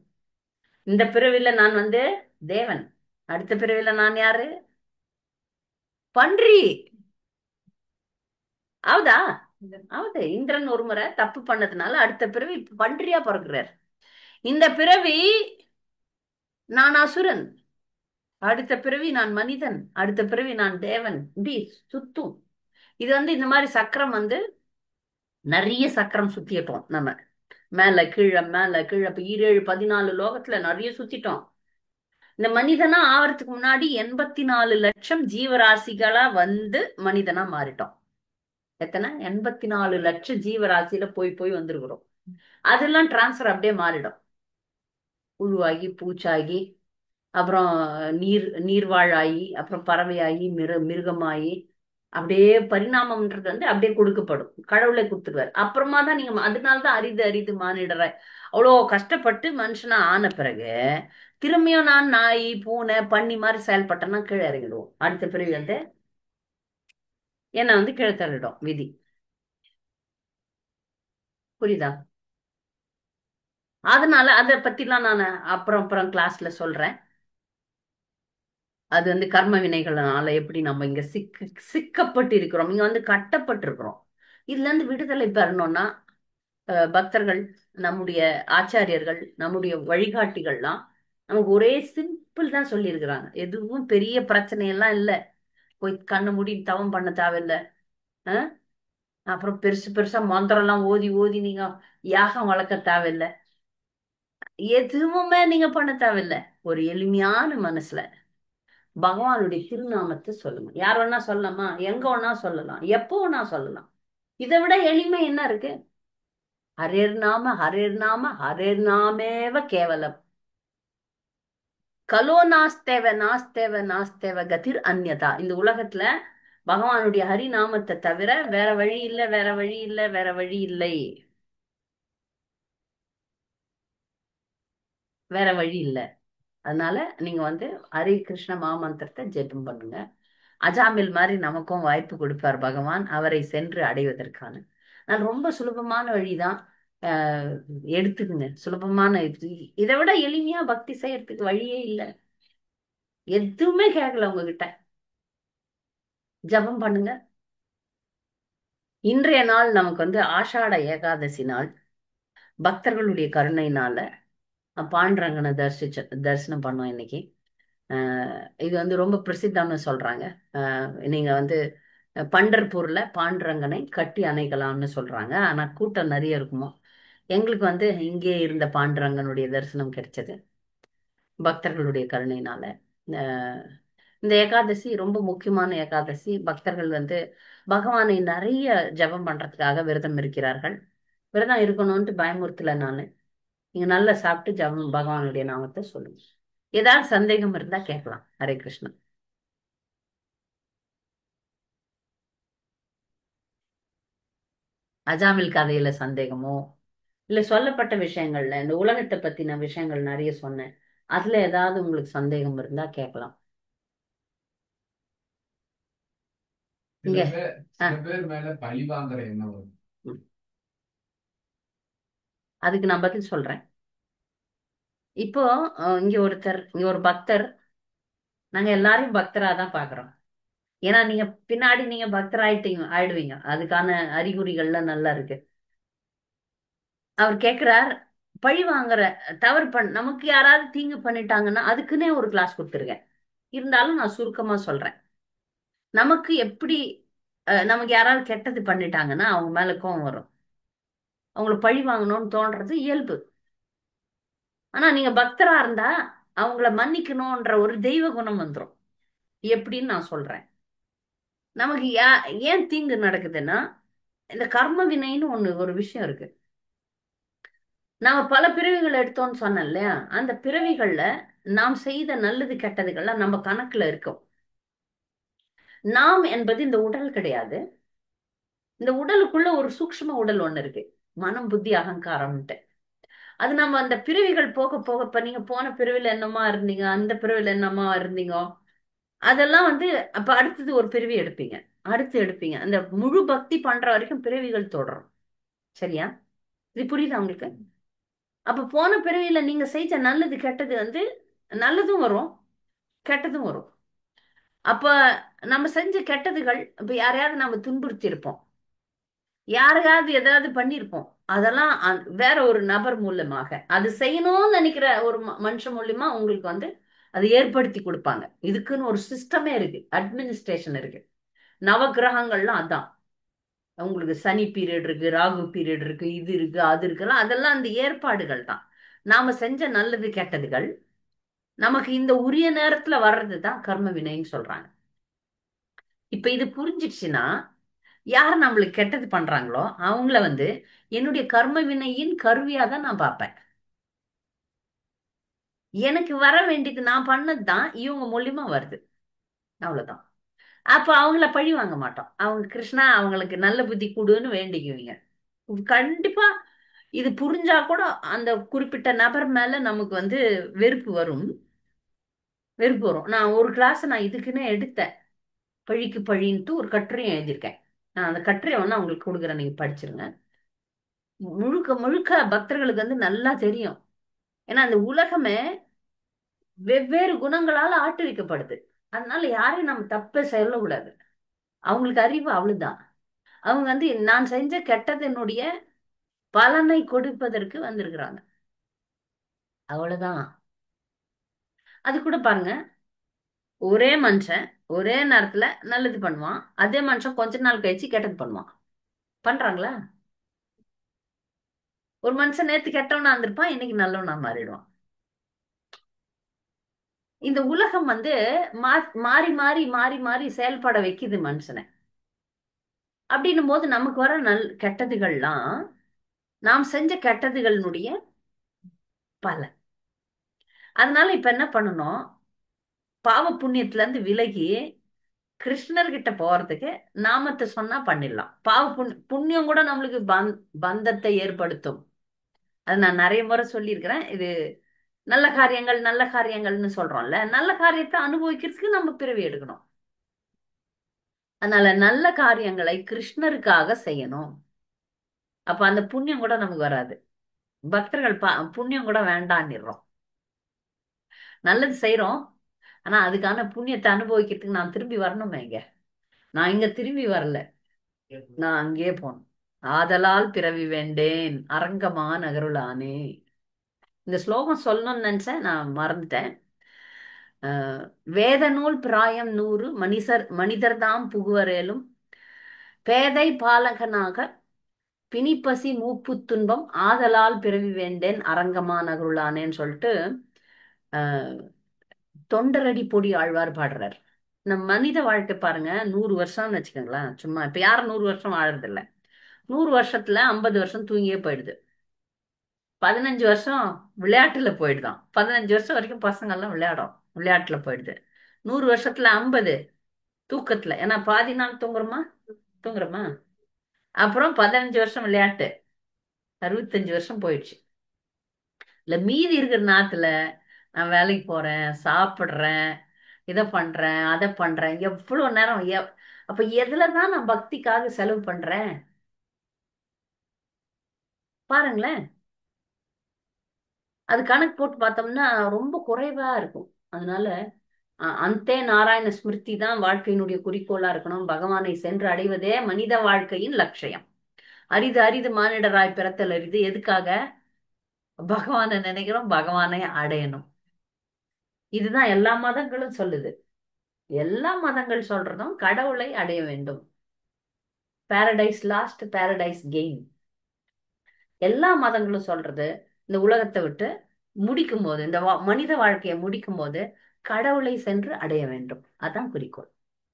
இந்த பிறவில நான் வந்து தேவன், அடுத்த பிறவில நான் யாரு? பன்றி. ஆவுதா? ஆவுது. இந்திரன் ஒரு முறை தப்பு பண்ணதுனால அடுத்த பிறவி பன்றியா பிறகுறார். இந்த பிறவி நான் அசுரன், அடுத்த பிறவி நான் மனிதன், அடுத்த பிறவி நான் தேவன். இப்படி சுத்தும். இது வந்து இந்த மாதிரி சக்கரம் வந்து நிறைய சக்கரம் சுத்திட்டோம் நம்ம. மேல கீழே மேல கீழே, இப்ப 17 14 லோகத்துல நிறைய சுத்திட்டோம். இந்த மனிதனா ஆவறதுக்கு முன்னாடி 84 லட்சம் ஜீவராசிகளா வந்து மனிதனா மாறிட்டோம். எத்தனை? 84 லட்சம் ஜீவராசியில போய் போய் வந்திருக்கிறோம். அதெல்லாம் டிரான்ஸ்ஃபர் அப்படியே மாறிடும். புழுவாகி பூச்சாகி, அப்புறம் நீர்வாழாயி, அப்புறம் பறவையாகி, மிருகமாயி, அப்படியே பரிணாமம்ன்றது வந்து அப்படியே கொடுக்கப்படும். கடவுளை கொடுத்துருவார். அப்புறமா தான் நீங்க, அதனாலதான் அரிது அரிது மானிடற அவ்வளோ கஷ்டப்பட்டு மனுஷனா ஆன பிறகு திரும்பியும் நான் நாய் பூனை பன்னி மாதிரி செயல்பட்டேன்னா கீழே இறங்கிடுவோம். அடுத்த பிறகு வந்து என்ன வந்து கீழே தள்ளிடும் விதி. புரியுதா? அதனால அதை பத்திலாம் நான் அப்புறம் அப்புறம் கிளாஸ்ல சொல்றேன். அது வந்து கர்ம வினைகள்னால எப்படி நம்ம இங்க சிக்கப்பட்டு இருக்கிறோம், இங்க வந்து கட்டப்பட்டு இருக்கிறோம். இதுல இருந்து விடுதலை பெறணும்னா பக்தர்கள், நம்முடைய ஆச்சாரியர்கள், நம்முடைய வழிகாட்டிகள்லாம் நமக்கு ஒரே சிம்பிள் தான் சொல்லியிருக்கிறாங்க. எதுவும் பெரிய பிரச்சனை எல்லாம் இல்லை. போய் கண்ணை மூடி தவம் பண்ண தேவையில்லை. அஹ் அப்புறம் பெருசு பெருசா மந்திரம் எல்லாம் ஓதி ஓதி நீங்க யாகம் வளர்க்க தேவையில்லை. எதுவுமே நீங்க பண்ண தேவையில்லை. ஒரு எளிமையான மனசுல பகவானுடைய திருநாமத்தை சொல்லுங்க. யார் வேணா சொல்லலாமா? எங்க வேணா சொல்லலாம், எப்போ வேணா சொல்லலாம். இதை விட எளிமை என்ன இருக்கு? ஹரேர் நாம ஹரேர் நாம ஹரேர் நாமேவ கேவலம். கலோ நாஸ்தேவ நாஸ்தேவ நாஸ்தேவ கதிர் அந்யதா. இந்த உலகத்துல பகவானுடைய ஹரி நாமத்தை தவிர வேற வழி இல்லை, வேற வழி இல்லை, வேற வழி இல்லை, வேற வழி இல்லை. அதனால நீங்க வந்து ஹரே கிருஷ்ண மாமந்திரத்தை ஜெபம் பண்ணுங்க. அஜாமில் மாதிரி நமக்கும் வாய்ப்பு கொடுப்பார் பகவான், அவரை சென்று அடைவதற்கான. நான் ரொம்ப சுலபமான வழிதான். ஆஹ் எடுத்துக்குங்க. சுலபமான இதை விட எளிமையா பக்தி செய்யறதுக்கு வழியே இல்லை. எதுவுமே கேட்கல உங்ககிட்ட. ஜபம் பண்ணுங்க. இன்றைய நாள் நமக்கு வந்து ஆஷாட ஏகாதசி நாள். பக்தர்களுடைய கருணையினால பாண்டுரங்கனை தரிசனம் பண்ணோம் இன்னைக்கு. இது வந்து ரொம்ப பிரசித்தம்னு சொல்றாங்க. நீங்க வந்து பண்டர்பூர்ல பாண்டுரங்கனை கட்டி அணைக்கலாம்னு சொல்றாங்க. ஆனா கூட்டம் நிறைய இருக்குமோ. எங்களுக்கு வந்து இங்கே இருந்த பாண்டுரங்கனுடைய தரிசனம் கிடைச்சது பக்தர்களுடைய கருணையினால. அஹ் இந்த ஏகாதசி ரொம்ப முக்கியமான ஏகாதசி. பக்தர்கள் வந்து பகவானை நிறைய ஜெபம் பண்றதுக்காக விரதம் இருக்கிறார்கள். விரதம் இருக்கணும்ட்டு பயமுறுத்தல நானு. நீங்க நல்லா சாப்பிட்டு ஜெபம் பகவானுடைய நாமத்தை சொல்லுங்க. ஏதாவது சந்தேகம் இருந்தா கேட்கலாம். ஹரே கிருஷ்ணா. அஜாமில் கதையில சந்தேகமோ, இல்ல சொல்லப்பட்ட விஷயங்கள்ல இந்த உலகத்தை பத்தின விஷயங்கள் நிறைய சொன்னேன், அதுல ஏதாவது உங்களுக்கு சந்தேகம் இருந்தா கேட்கலாம். சில இங்க பேர் சில பேர் மேல பழி வாங்குற எண்ணம் வரும். ம், அதுக்கு நான் பதில் சொல்றேன். இப்போ இங்க ஒரு பக்தர். நாங்க எல்லாரையும் பக்தரா தான் பாக்குறோம். ஏன்னா நீங்க பின்னாடி நீங்க பக்தர் ஆயிடுவீங்க. அதுக்கான அறிகுறிகள்லாம் நல்லா இருக்கு. அவர் கேக்குறார், பழி வாங்குற தவறு நமக்கு யாராவது தீங்கு பண்ணிட்டாங்கன்னா அதுக்குன்னே ஒரு கிளாஸ் கொடுத்துருக்கேன். இருந்தாலும் நான் சுருக்கமா சொல்றேன். நமக்கு எப்படி நமக்கு யாராவது கெட்டது பண்ணிட்டாங்கன்னா அவங்க மேல கோவம் வரும். அவங்கள பழி வாங்கணும்னு தோன்றது இயல்பு. ஆனா நீங்க பக்தரா இருந்தா அவங்கள மன்னிக்கணும்ன்ற ஒரு தெய்வ குணம் வந்துரும். எப்படின்னு நான் சொல்றேன். நமக்கு ஏன் தீங்கு நடக்குதுன்னா இந்த கர்ம வினைன்னு ஒரு விஷயம் இருக்கு. நாம பல பிறவிகள் எடுத்தோம்னு சொன்னேன் இல்லையா? அந்த பிறவிகள்ல நாம் செய்த நல்லது கெட்டதுகள்லாம் நம்ம கணக்குல இருக்கும். நாம் என்பது இந்த உடல் கிடையாது. இந்த உடலுக்குள்ள ஒரு சூக்ஷ்ம உடல் ஒண்ணு இருக்கு, மனம் புத்தி அகங்காரம்ட்டு. அது நம்ம அந்த பிறவிகள் போக போக, இப்ப நீங்க போன பிறவில என்னமா இருந்தீங்க, அந்த பிறவில என்னமா இருந்தீங்க, அதெல்லாம் வந்து அப்ப அடுத்தது ஒரு பிறவி எடுப்பீங்க, அடுத்து எடுப்பீங்க. அந்த முழு பக்தி பண்ற வரைக்கும் பிறவிகள் தொடரும். சரியா? இது புரியுதா உங்களுக்கு? அப்ப போன பிறவியில நீங்க செஞ்ச நல்லது கெட்டது வந்து நல்லதும் வரும், கெட்டதும் வரும். அப்ப நம்ம செஞ்ச கெட்டதுகள், இப்ப யாரையாவது நம்ம துன்புறுத்தி இருப்போம், யாரையாவது ஏதாவது பண்ணியிருப்போம். அதெல்லாம் வேற ஒரு நபர் மூலமாக அது செய்யணும்னு நினைக்கிற ஒரு மனுஷன் மூலியமா உங்களுக்கு வந்து அது ஏற்படுத்தி கொடுப்பாங்க. இதுக்குன்னு ஒரு சிஸ்டமே இருக்கு, அட்மினிஸ்ட்ரேஷன் இருக்கு. நவகிரகங்கள்லாம் அதான். உங்களுக்கு சனி பீரியட் இருக்கு, ராகு பீரியட் இருக்கு, இது இருக்கு, அது இருக்குலாம், அதெல்லாம் அந்த ஏற்பாடுகள் தான். நாம செஞ்ச நல்லது கெட்டதுகள் நமக்கு இந்த உரிய நேரத்துல வர்றதுதான் கர்ம வினைன்னு சொல்றாங்க. இப்ப இது புரிஞ்சிடுச்சுன்னா, யார் நம்மளுக்கு கெட்டது பண்றாங்களோ அவங்கள வந்து என்னுடைய கர்ம வினையின் கருவியா தான் நான் பார்ப்பேன். எனக்கு வர வேண்டியது நான் பண்ணதுதான் இவங்க மூலியமா வருது, அவ்வளவுதான். அப்ப அவங்கள பழி வாங்க மாட்டோம். அவங்க கிருஷ்ணா அவங்களுக்கு நல்ல புத்தி கொடுன்னு வேண்டிக்குவீங்க. கண்டிப்பா இது புரிஞ்சா கூட அந்த குறிப்பிட்ட நபர் மேல நமக்கு வந்து வெறுப்பு வரும், வெறுப்பு வரும். நான் ஒரு கிளாஸ் நான் இதுக்குன்னே எடுத்தேன், பழிக்கு பழின்ட்டு ஒரு கட்டுரையும் எழுதியிருக்கேன். நான் அந்த கட்டுரையை வேணா உங்களுக்கு கொடுக்குறேன், நீங்க படிச்சிருங்க. முழுக்க முழுக்க பக்தர்களுக்கு வந்து நல்லா தெரியும். ஏன்னா அந்த உலகமே வெவ்வேறு குணங்களால ஆட்டுவிக்கப்படுது. அதனால யாரையும் நம்ம தப்ப சொல்லக்கூடாது. அவங்களுக்கு அறிவு அவ்வளவுதான். அவங்க வந்து நான் செஞ்ச கெட்டதனுடைய பலனை கொடுப்பதற்கு வந்திருக்கிறாங்க, அவ்வளவுதான். அது கூட பாருங்க, ஒரே மனுஷன் ஒரே நேரத்துல நல்லது பண்ணுவான், அதே மனுஷன் கொஞ்ச நாள் கழிச்சு கெட்டது பண்ணுவான். பண்றாங்களா? ஒரு மனுஷன் நேத்து கெட்டவனா இருந்திருப்பான், இன்னைக்கு நல்லவனா மாறிடுவான். இந்த உலகம் வந்து மாறி மாறி மாறி மாறி செயல்பட வைக்குது மனுஷனை. அப்படின்னும் போது நமக்கு வர கெட்டதுகள்லாம் நாம் செஞ்ச கெட்டதுகளினுடைய பலன். அதனால இப்ப என்ன பண்ணணும், பாவ புண்ணியத்துல இருந்து விலகி கிருஷ்ணர்கிட்ட போறதுக்கு நாமத்தை சொன்னா பண்ணிடலாம். பாவ புண்ணியம் கூட நம்மளுக்கு பந்தத்தை ஏற்படுத்தும். அது நான் நிறைய முறை சொல்லியிருக்கிறேன். இது நல்ல காரியங்கள் நல்ல காரியங்கள்னு சொல்றோம்ல, நல்ல காரியத்தை அனுபவிக்கிறதுக்கு நம்ம பிறவி எடுக்கணும். அதனால நல்ல காரியங்களை கிருஷ்ணருக்காக செய்யணும். அப்ப அந்த புண்ணியம் கூட நமக்கு வராது. பக்தர்கள் புண்ணியம் கூட வேண்டான்னுறோம். நல்லது செய்யறோம், ஆனா அதுக்கான புண்ணியத்தை அனுபவிக்கிறதுக்கு நான் திரும்பி வரணுமே. இங்க நான் இங்க திரும்பி வரல, நான் அங்கேயே போனேன். ஆதலால் பிறவி வேண்டேன் அரங்கமா நகருளானே. இந்த ஸ்லோகம் சொல்லணும்னு நினைச்சேன், நான் மறந்துட்டேன். வேத நூல் பிராயம் 100 மனிதர்தாம் புகுவரேலும் பேதை பாலகனாக பிணிப்பசி மூப்பு துன்பம் ஆதலால் பிறவி வேண்டேன் அரங்கமா நகருளானேன்னு சொல்லிட்டு தொண்டரடி பொடி ஆழ்வார் பாடுறார். நம்ம மனித வாழ்க்கை பாருங்க, 100 வருஷம்னு வச்சுக்கோங்களேன். சும்மா இப்ப யாரும் 100 வருஷம் வாழறது இல்ல. 100 வருஷத்துல 50 வருஷம் தூங்கியே போயிடுது, 15 வருஷம் விளையாட்டுல போயிடுதான். 15 வருஷம் வரைக்கும் பசங்க எல்லாம் விளையாட்டுல போயிடுது. 100 வருஷத்துல 50 தூக்கத்துல, ஏன்னா பாதி நாள் தூங்குறோமா. அப்புறம் 15 வருஷம் விளையாட்டு, 65 வருஷம் போயிடுச்சு. இல்ல மீதி இருக்கிற நேரத்துல நான் வேலைக்கு போறேன், சாப்பிடுறேன், இதை பண்றேன், அதை பண்றேன், எவ்வளவு நேரம் அப்ப எதுலதான் நான் பக்திக்காக செலவு பண்றேன் பாருங்களேன். அது கணக்கு போட்டு பார்த்தோம்னா ரொம்ப குறைவா இருக்கும். அதனால அந்தே நாராயண ஸ்மிருதி தான் வாழ்க்கையினுடைய குறிக்கோளா இருக்கணும். பகவானை சென்று அடைவதே மனித வாழ்க்கையின் லட்சியம். அரிது அரிது மானிடராய் பிறத்தல் அரிது. எதுக்காக? பகவானை நினைக்கிறோம், பகவானை அடையணும். இதுதான் எல்லா மதங்களும் சொல்லுது. எல்லா மதங்கள் சொல்றதும் கடவுளை அடைய வேண்டும். Paradise last, Paradise gain. எல்லா மதங்களும் சொல்றது இந்த உலகத்தை விட்டு முடிக்கும் போது, இந்த மனித வாழ்க்கையை முடிக்கும் போது கடவுளை சென்று அடைய வேண்டும். அதான் குறிக்கோள்.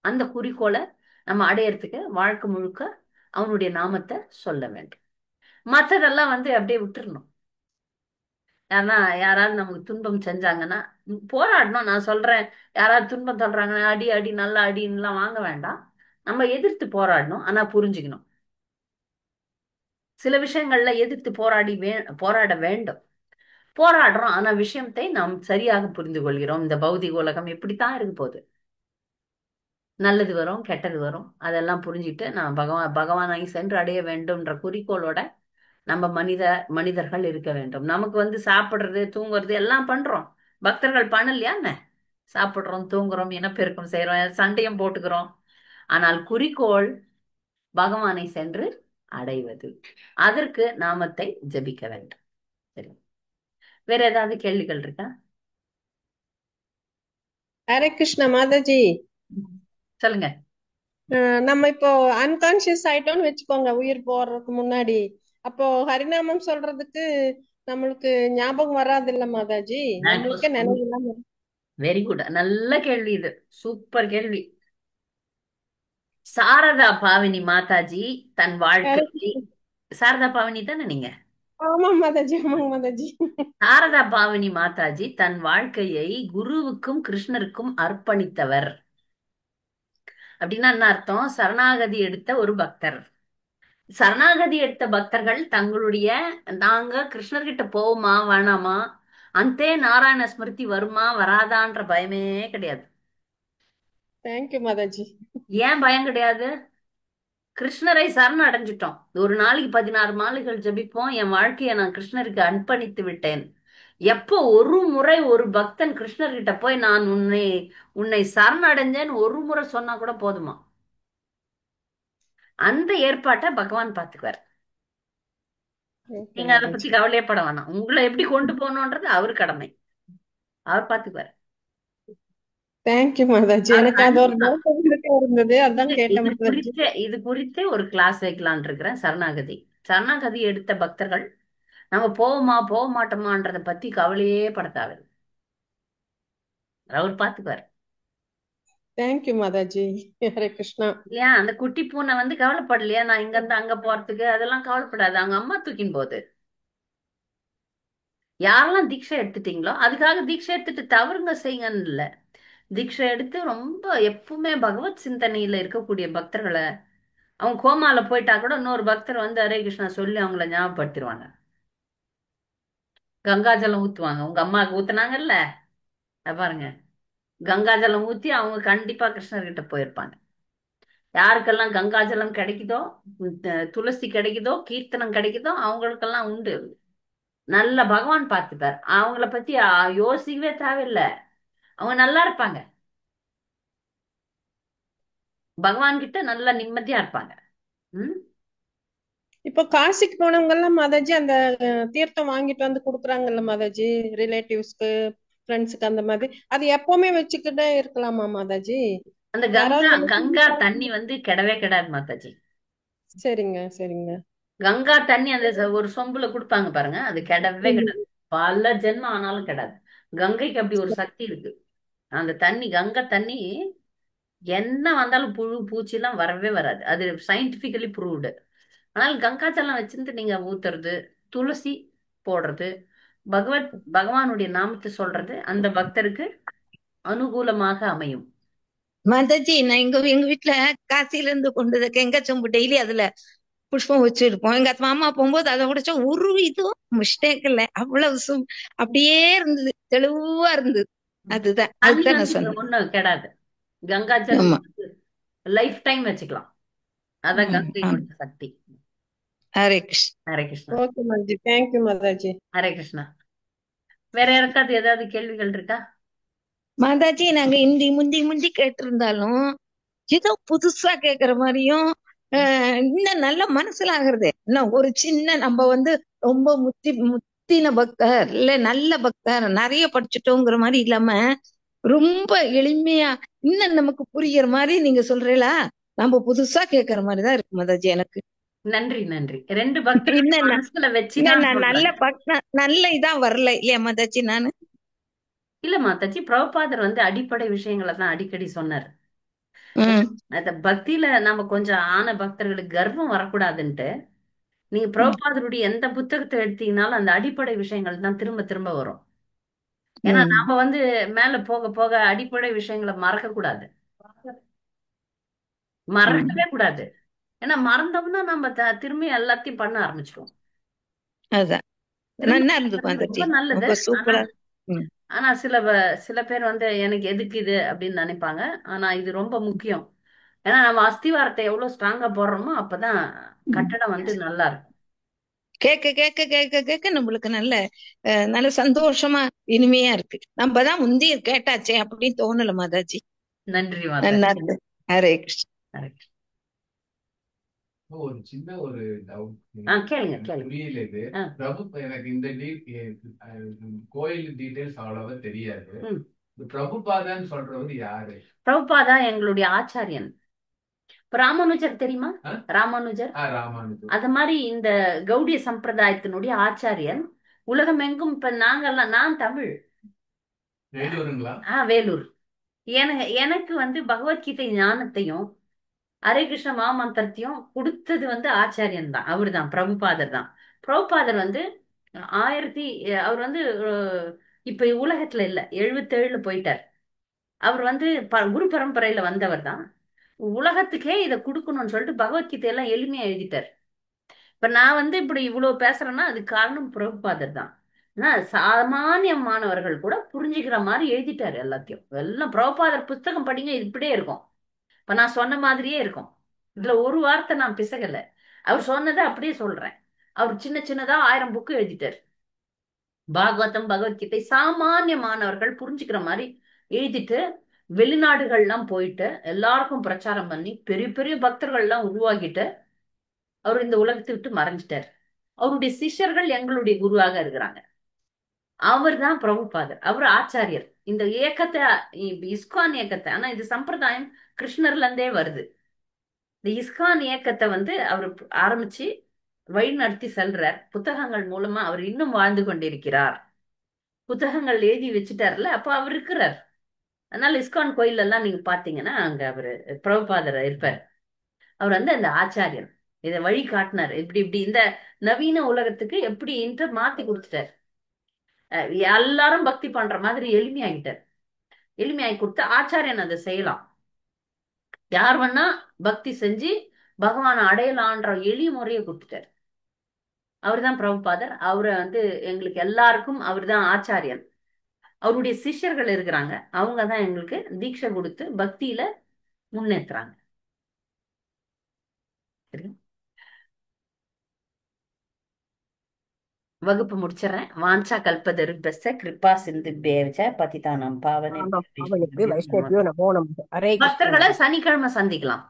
அந்த குறிக்கோளை நம்ம அடையறதுக்கு வாழ்க்கை முழுக்க அவனுடைய நாமத்தை சொல்ல வேண்டும். மற்றதெல்லாம் வந்து அப்படியே விட்டுறணும். யாராவது நமக்கு துன்பம் செஞ்சாங்கன்னா போராடணும். நான் சொல்றேன், யாராவது துன்பம் சொல்றாங்கன்னா அடி அடி நல்லா அடின்னுலாம் வாங்க வேண்டாம். நம்ம எதிர்த்து போராடணும். ஆனா புரிஞ்சுக்கணும், சில விஷயங்கள்ல எதிர்த்து போராட வேண்டும். போராடுறோம், ஆனா விஷயத்தை நாம் சரியாக புரிந்து கொள்கிறோம். இந்த பௌதிக உலகம் இப்படித்தான் இருக்க போகுது. நல்லது வரும், கெட்டது வரும். அதெல்லாம் புரிஞ்சுட்டு நான் பகவானை சென்று அடைய வேண்டும்ன்ற குறிக்கோளோட நம்ம மனிதர்கள் இருக்க வேண்டும். நமக்கு வந்து சாப்பிடுறது தூங்குறது எல்லாம் பண்றோம். பக்தர்கள் பண்ணலையா என்ன? சாப்பிடுறோம், தூங்குறோம், இனப்பெருக்கம் செய்யறோம், சண்டையும் போட்டுக்கிறோம். ஆனால் குறிக்கோள் பகவானை சென்று அடைவது. அதற்கு நாமத்தை ஜபிக்க வேண்டும். சரி, வேற ஏதாவது கேள்விகள் இருக்கா? ஹரே கிருஷ்ண மாதாஜி. சொல்லுங்க. நம்ம இப்போ அன்கான்சியஸ் ஆயிட்டோம்னு வச்சுக்கோங்க உயிர் போறதுக்கு முன்னாடி. அப்போ ஹரிநாமம் சொல்றதுக்கு நம்மளுக்கு ஞாபகம் வராது இல்ல மாதாஜி? நம்மளுக்கே நினைவு இல்லாம. வெரி குட், நல்ல கேள்வி இது, சூப்பர் கேள்வி. சாரதா பாவினி மாதாஜி தன் வாழ்க்கை, சாரதா பாவினி தானே நீங்க? ஆமா மாதாஜி, ஆமாங்க மாதாஜி. சாரதா பாவினி மாதாஜி தன் வாழ்க்கையை குருவுக்கும் கிருஷ்ணருக்கும் அர்ப்பணித்தவர். அப்படின்னா என்ன அர்த்தம்? சரணாகதி எடுத்த ஒரு பக்தர். சரணாகதி எடுத்த பக்தர்கள் தங்களுடைய, நாங்க கிருஷ்ணர்கிட்ட போவோமா வேணாமா, அந்தே நாராயண ஸ்மிருதி வருமா வராதான்ற பயமே கிடையாது. தேங்க்யூ மாதாஜி. ஏன் பயம் கிடையாது? கிருஷ்ணரை சரண் அடைஞ்சிட்டோம். ஒரு நாளைக்கு 16 மாலைகள் ஜபிப்போம். என் வாழ்க்கையை நான் கிருஷ்ணருக்கு அர்ப்பணித்து விட்டேன். எப்போ ஒரு முறை ஒரு பக்தன் கிருஷ்ணர்கிட்ட போய் நான் உன்னை சரணடைஞ்சேன்னு ஒரு முறை சொன்னா கூட போதுமா? அந்த ஏற்பாட்டை பகவான் பாத்துக்குவார். நீங்க அதை பத்தி கவலையப்பட வேணாம். உங்களை எப்படி கொண்டு போகணும்ன்றது அவரு கடமை, அவர் பாத்துக்குவார். தேங்க்யூ மாதாஜி. எனக்கு அது ஒரு டவுட் இருந்தது, அதான் கேட்டேன் மாதாஜி. இது குறித்து ஒரு கிளாஸ் வைக்கலான் இருக்கிறேன். சரணாகதி எடுத்த பக்தர்கள் நம்ம போவோமா போக மாட்டோமான்றதை பத்தி கவலையே படுத்தாது, அவர் பாத்துக்குவார். தேங்க்யூ மாதாஜி. ஹரே கிருஷ்ணா. ஏன் அந்த குட்டி பூனை வந்து கவலைப்படலையா? நான் இங்க இருந்து அங்க போறதுக்கு அதெல்லாம் கவலைப்படாது, அவங்க அம்மா தூக்கின் போகுது. யாரெல்லாம் தீட்சை எடுத்துட்டீங்களோ அதுக்காக தீட்சை எடுத்துட்டு தவறுங்க செய்யுங்கன்னு இல்ல. தீட்சை எடுத்து ரொம்ப எப்பவுமே பகவத் சிந்தனையில இருக்கக்கூடிய பக்தர்களை, அவங்க கோமால போயிட்டா கூட இன்னொரு பக்தர் வந்து ஹரே கிருஷ்ணா சொல்லி அவங்கள ஞாபகப்படுத்திடுவாங்க. கங்காஜலம் ஊத்துவாங்க. உங்க அம்மாவுக்கு ஊத்துனாங்கல்ல, பாருங்க, கங்காஜலம் ஊத்தி அவங்க கண்டிப்பா கிருஷ்ணர்கிட்ட போயிருப்பாங்க. யாருக்கெல்லாம் கங்காஜலம் கிடைக்குதோ, துளசி கிடைக்குதோ, கீர்த்தனம் கிடைக்குதோ அவங்களுக்கெல்லாம் உண்டு. நல்ல பகவான் பார்த்துப்பார். அவங்கள பத்தி யோசிக்கவே தேவையில்லை, அவங்க நல்லா இருப்பாங்க. பகவான் கிட்ட நல்லா நிம்மதியா இருப்பாங்க. இப்போ காசிக்கு போனவங்க எல்லாம் மாதாஜி அந்த தீர்த்தம் வாங்கிட்டு வந்து குடுக்குறாங்கல்ல மாதாஜி, ரிலேட்டிவ்ஸ்க்கு, ஃப்ரெண்ட்ஸுக்கு, அந்த மாதிரி அது எப்பவுமே வச்சுக்கிட்டே இருக்கலாமா மாதாஜி? அந்த கங்கா தண்ணி வந்து கிடவே கிடாது மாதாஜி. சரிங்க சரிங்க. கங்கா தண்ணி அந்த ஒரு சொம்புல கொடுப்பாங்க பாருங்க, அது கிடவே கிடாது. பல ஜென்மம் ஆனாலும் கிடாது. கங்கைக்கு அப்படி ஒரு சக்தி இருக்கு. அந்த தண்ணி, கங்கா தண்ணி என்ன வந்தாலும் புழு பூச்சி எல்லாம் வரவே வராது. அது சயின்டிபிக்கலி ப்ரூவ்டு. ஆனால் கங்காஜலம் வச்சிருந்து நீங்க ஊத்துறது, துளசி போடுறது, பகவானுடைய நாமத்தை சொல்றது அந்த பக்தருக்கு அனுகூலமாக அமையும். மாதாஜி, நான் எங்க வீட்டுல காசில இருந்து கொண்டு கெங்கா சொம்பு டெய்லி அதுல புஷ்பம் வச்சிருப்போம். எங்க மாமா போகும்போது அதை உடைச்சா ஒரு இதுவும் மிஸ்டேக் இல்ல, அவ்வளவு அப்படியே இருந்தது, தெளிவா இருந்தது. அதுதான் நான் சொன்னேன். ஒண்ணும் கெடாது. கங்காஜலம் லைஃப் டைம் வச்சுக்கலாம். அதான் கங்கையோட சக்தி. ஹரே கிருஷ்ணா. ஹரே கிருஷ்ணா. ஓகே மாதாஜி, தேங்க்யூ மாதாஜி. ஹரே கிருஷ்ணா. வேற யாருக்காவது ஏதாவது கேள்விகள் இருக்கா? மாதாஜி, நாங்க முந்தி முந்தி கேட்டிருந்தாலும் ஏதோ புதுசா கேக்குற மாதிரியும் இன்னும் நல்ல மனசுல ஆகுறது. இன்னும் ஒரு சின்ன நம்ம வந்து ரொம்ப முத்தின பக்தர் இல்ல, நல்ல பக்தர், நிறைய படிச்சுட்டோங்கிற மாதிரி இல்லாம ரொம்ப எளிமையா இன்னும் நமக்கு புரியுற மாதிரி நீங்க சொல்றீங்களா? நம்ம புதுசா கேக்குற மாதிரிதான் இருக்கு மாதாஜி எனக்கு. நன்றி நன்றி. 2 பக்தர் மனசுல வச்சு நல்ல பக்தர், நல்ல இதா வரல இல்லையா மாதாஜி? நானு இல்ல மாதாஜி, பிரபுபாதர் வந்து அடிப்படை விஷயங்களை தான் அடிக்கடி சொன்னார். பக்தியில நம்ம கொஞ்சம் ஆன பக்தர்களுக்கு கர்வம் வரக்கூடாதுன்ட்டு நீங்க பிரபுபாதருடைய எந்த புத்தகத்தை எடுத்தீங்கனாலும் அந்த அடிப்படை விஷயங்கள் தான் திரும்ப திரும்ப வரும். ஏன்னா நாம வந்து மேல போக போக அடிப்படை விஷயங்களை மறக்க கூடாது, மறக்கவே கூடாது. ஏன்னா மறந்தோம்னா நம்ம திரும்பி எல்லாத்தையும் பண்ண ஆரம்பிச்சிடுவோம். அதான் திரும்ப நல்லா இருந்து மாதாஜி, ரொம்ப நல்லது. ரொம்ப ஆனா சூப்பரா. ம். ஆனா சில பேர் வந்து எனக்கு எதுக்கு இது அப்படின்னு நினைப்பாங்க. ஆனா இது ரொம்ப முக்கியம். ஏன்னா நம்ம அஸ்திவாரத்தை எவ்வளவு ஸ்ட்ராங்கா போடுறோமோ அப்பதான் கட்டடம் வந்து நல்லா இருக்கும். கேட்க கேட்க கேட்க கேட்க நம்மளுக்கு நல்ல நல்ல சந்தோஷமா இனிமையா இருக்கு. நம்ம தான் முந்தைய கேட்டாச்சே அப்படின்னு தோணல மாதாஜி. நன்றி நல்லா மாதா. இருக்கு. ஹரே கிருஷ்ணா. Correct. ஒரு சின்ன ஒரு டவுட், கேளுங்க எனக்கு கேளுங்க. புரியல இது. ஆ, எனக்கு இந்த கோயில் டீடைல்ஸ் அவ்வளவா தெரியாது. ம். இந்த பிரபுபாதான்னு சொல்றவர் யாரு? பிரபுபாதா எங்களுடைய ஆச்சாரியன். இப்ப ராமானுஜர் தெரியுமா? ஆ? ராமானுஜர் ராமானுஜர். அது மாதிரி இந்த கௌடிய சம்பிரதாயத்தினுடைய ஆச்சாரியன். உலகமெங்கும் இப்ப நாங்கெல்லாம், நான் தமிழ், வேலூருங்களா? வேலூர். எனக்கு வந்து பகவத்கீதை ஞானத்தையும் ஹரே கிருஷ்ண மாமந்திரத்தையும் கொடுத்தது வந்து ஆச்சாரியன் தான், அவர் தான், பிரபுபாதர் தான். பிரபுபாதர் வந்து அவர் வந்து இப்ப உலகத்துல இல்ல, 77 போயிட்டார். அவர் வந்து குரு பரம்பரையில வந்தவர் தான். உலகத்துக்கே இதை கொடுக்கணும்னு சொல்லிட்டு பகவத்கீதை எல்லாம் எளிமையா எழுதிட்டார். இப்ப நான் வந்து இப்படி இவ்வளவு பேசுறேன்னா அதுக்கு காரணம் பிரபுபாதர் தான். ஆனா சாமானிய மாணவர்கள் கூட புரிஞ்சுக்கிற மாதிரி எழுதிட்டாரு எல்லாத்தையும். எல்லாம் பிரபுபாதர் புத்தகம் படிங்க, இது இப்படியே இருக்கும். இப்ப நான் சொன்ன மாதிரியே இருக்கும். இதுல ஒரு வார்த்தை நான் பிசகல. அவர் சொன்னதை அப்படியே சொல்றேன். அவர் சின்ன சின்னதா 1000 புக்கு எழுதிட்டார். பாகவதம், பகவத்கீதை சாமானிய மாணவர்கள் புரிஞ்சுக்கிற மாதிரி எழுதிட்டு வெளிநாடுகள்லாம் போயிட்டு எல்லாருக்கும் பிரச்சாரம் பண்ணி பெரிய பெரிய பக்தர்கள் எல்லாம் உருவாக்கிட்டு அவர் இந்த உலகத்தை விட்டு மறைஞ்சிட்டார். அவருடைய சிஷ்யர்கள் எங்களுடைய குருவாக இருக்கிறாங்க. அவர் தான் பிரபுபாதர், அவர் ஆச்சாரியர். இந்த இயக்கத்தை, இஸ்கான் இயக்கத்தை, ஆனா இது சம்பிரதாயம் கிருஷ்ணர்ல இருந்தே வருது. இந்த இஸ்கான் இயக்கத்தை வந்து அவர் ஆரம்பிச்சு வழி நடத்தி செல்றார். புத்தகங்கள் மூலமா அவர் இன்னும் வாழ்ந்து கொண்டிருக்கிறார். புத்தகங்கள் எழுதி வச்சுட்டார்ல, அப்ப அவர் இருக்கிறார். அதனால இஸ்கான் கோயில் எல்லாம் நீங்க பாத்தீங்கன்னா அங்க அவரு பிரபுபாதர் இருப்பார். அவர் வந்து அந்த ஆச்சாரியன். இதை வழி காட்டினார். இப்படி இப்படி இந்த நவீன உலகத்துக்கு எப்படி மாத்தி கொடுத்துட்டார். எல்லாரும் பக்தி பண்ற மாதிரி எளிமையாகிட்டார். எளிமையாகி கொடுத்து ஆச்சாரியன் அதை செய்யலாம். யார் வேணா பக்தி செஞ்சு பகவானை அடையலான்ற எளிய முறையை கொடுத்துட்டார். அவர் தான் பிரபுபாதர். அவரை வந்து எங்களுக்கு எல்லாருக்கும் அவர் தான் ஆச்சாரியன். அவருடைய சிஷ்யர்கள் இருக்கிறாங்க, அவங்க தான் எங்களுக்கு தீட்சை கொடுத்து பக்தியில முன்னேற்றுறாங்க. சரி, வகுப்பு முடிச்சிடறேன். வாஞ்சா கல்பதருபஸ்ஸ கிருபா சிந்து பேவச்ச பதிதானம் பாவனே பாவனுக்கு வைஷ்ணவியோ நமோ நமः. ஹரே கிருஷ்ணா. பக்தர்களை சனிக்கிழமை சந்திக்கலாம்.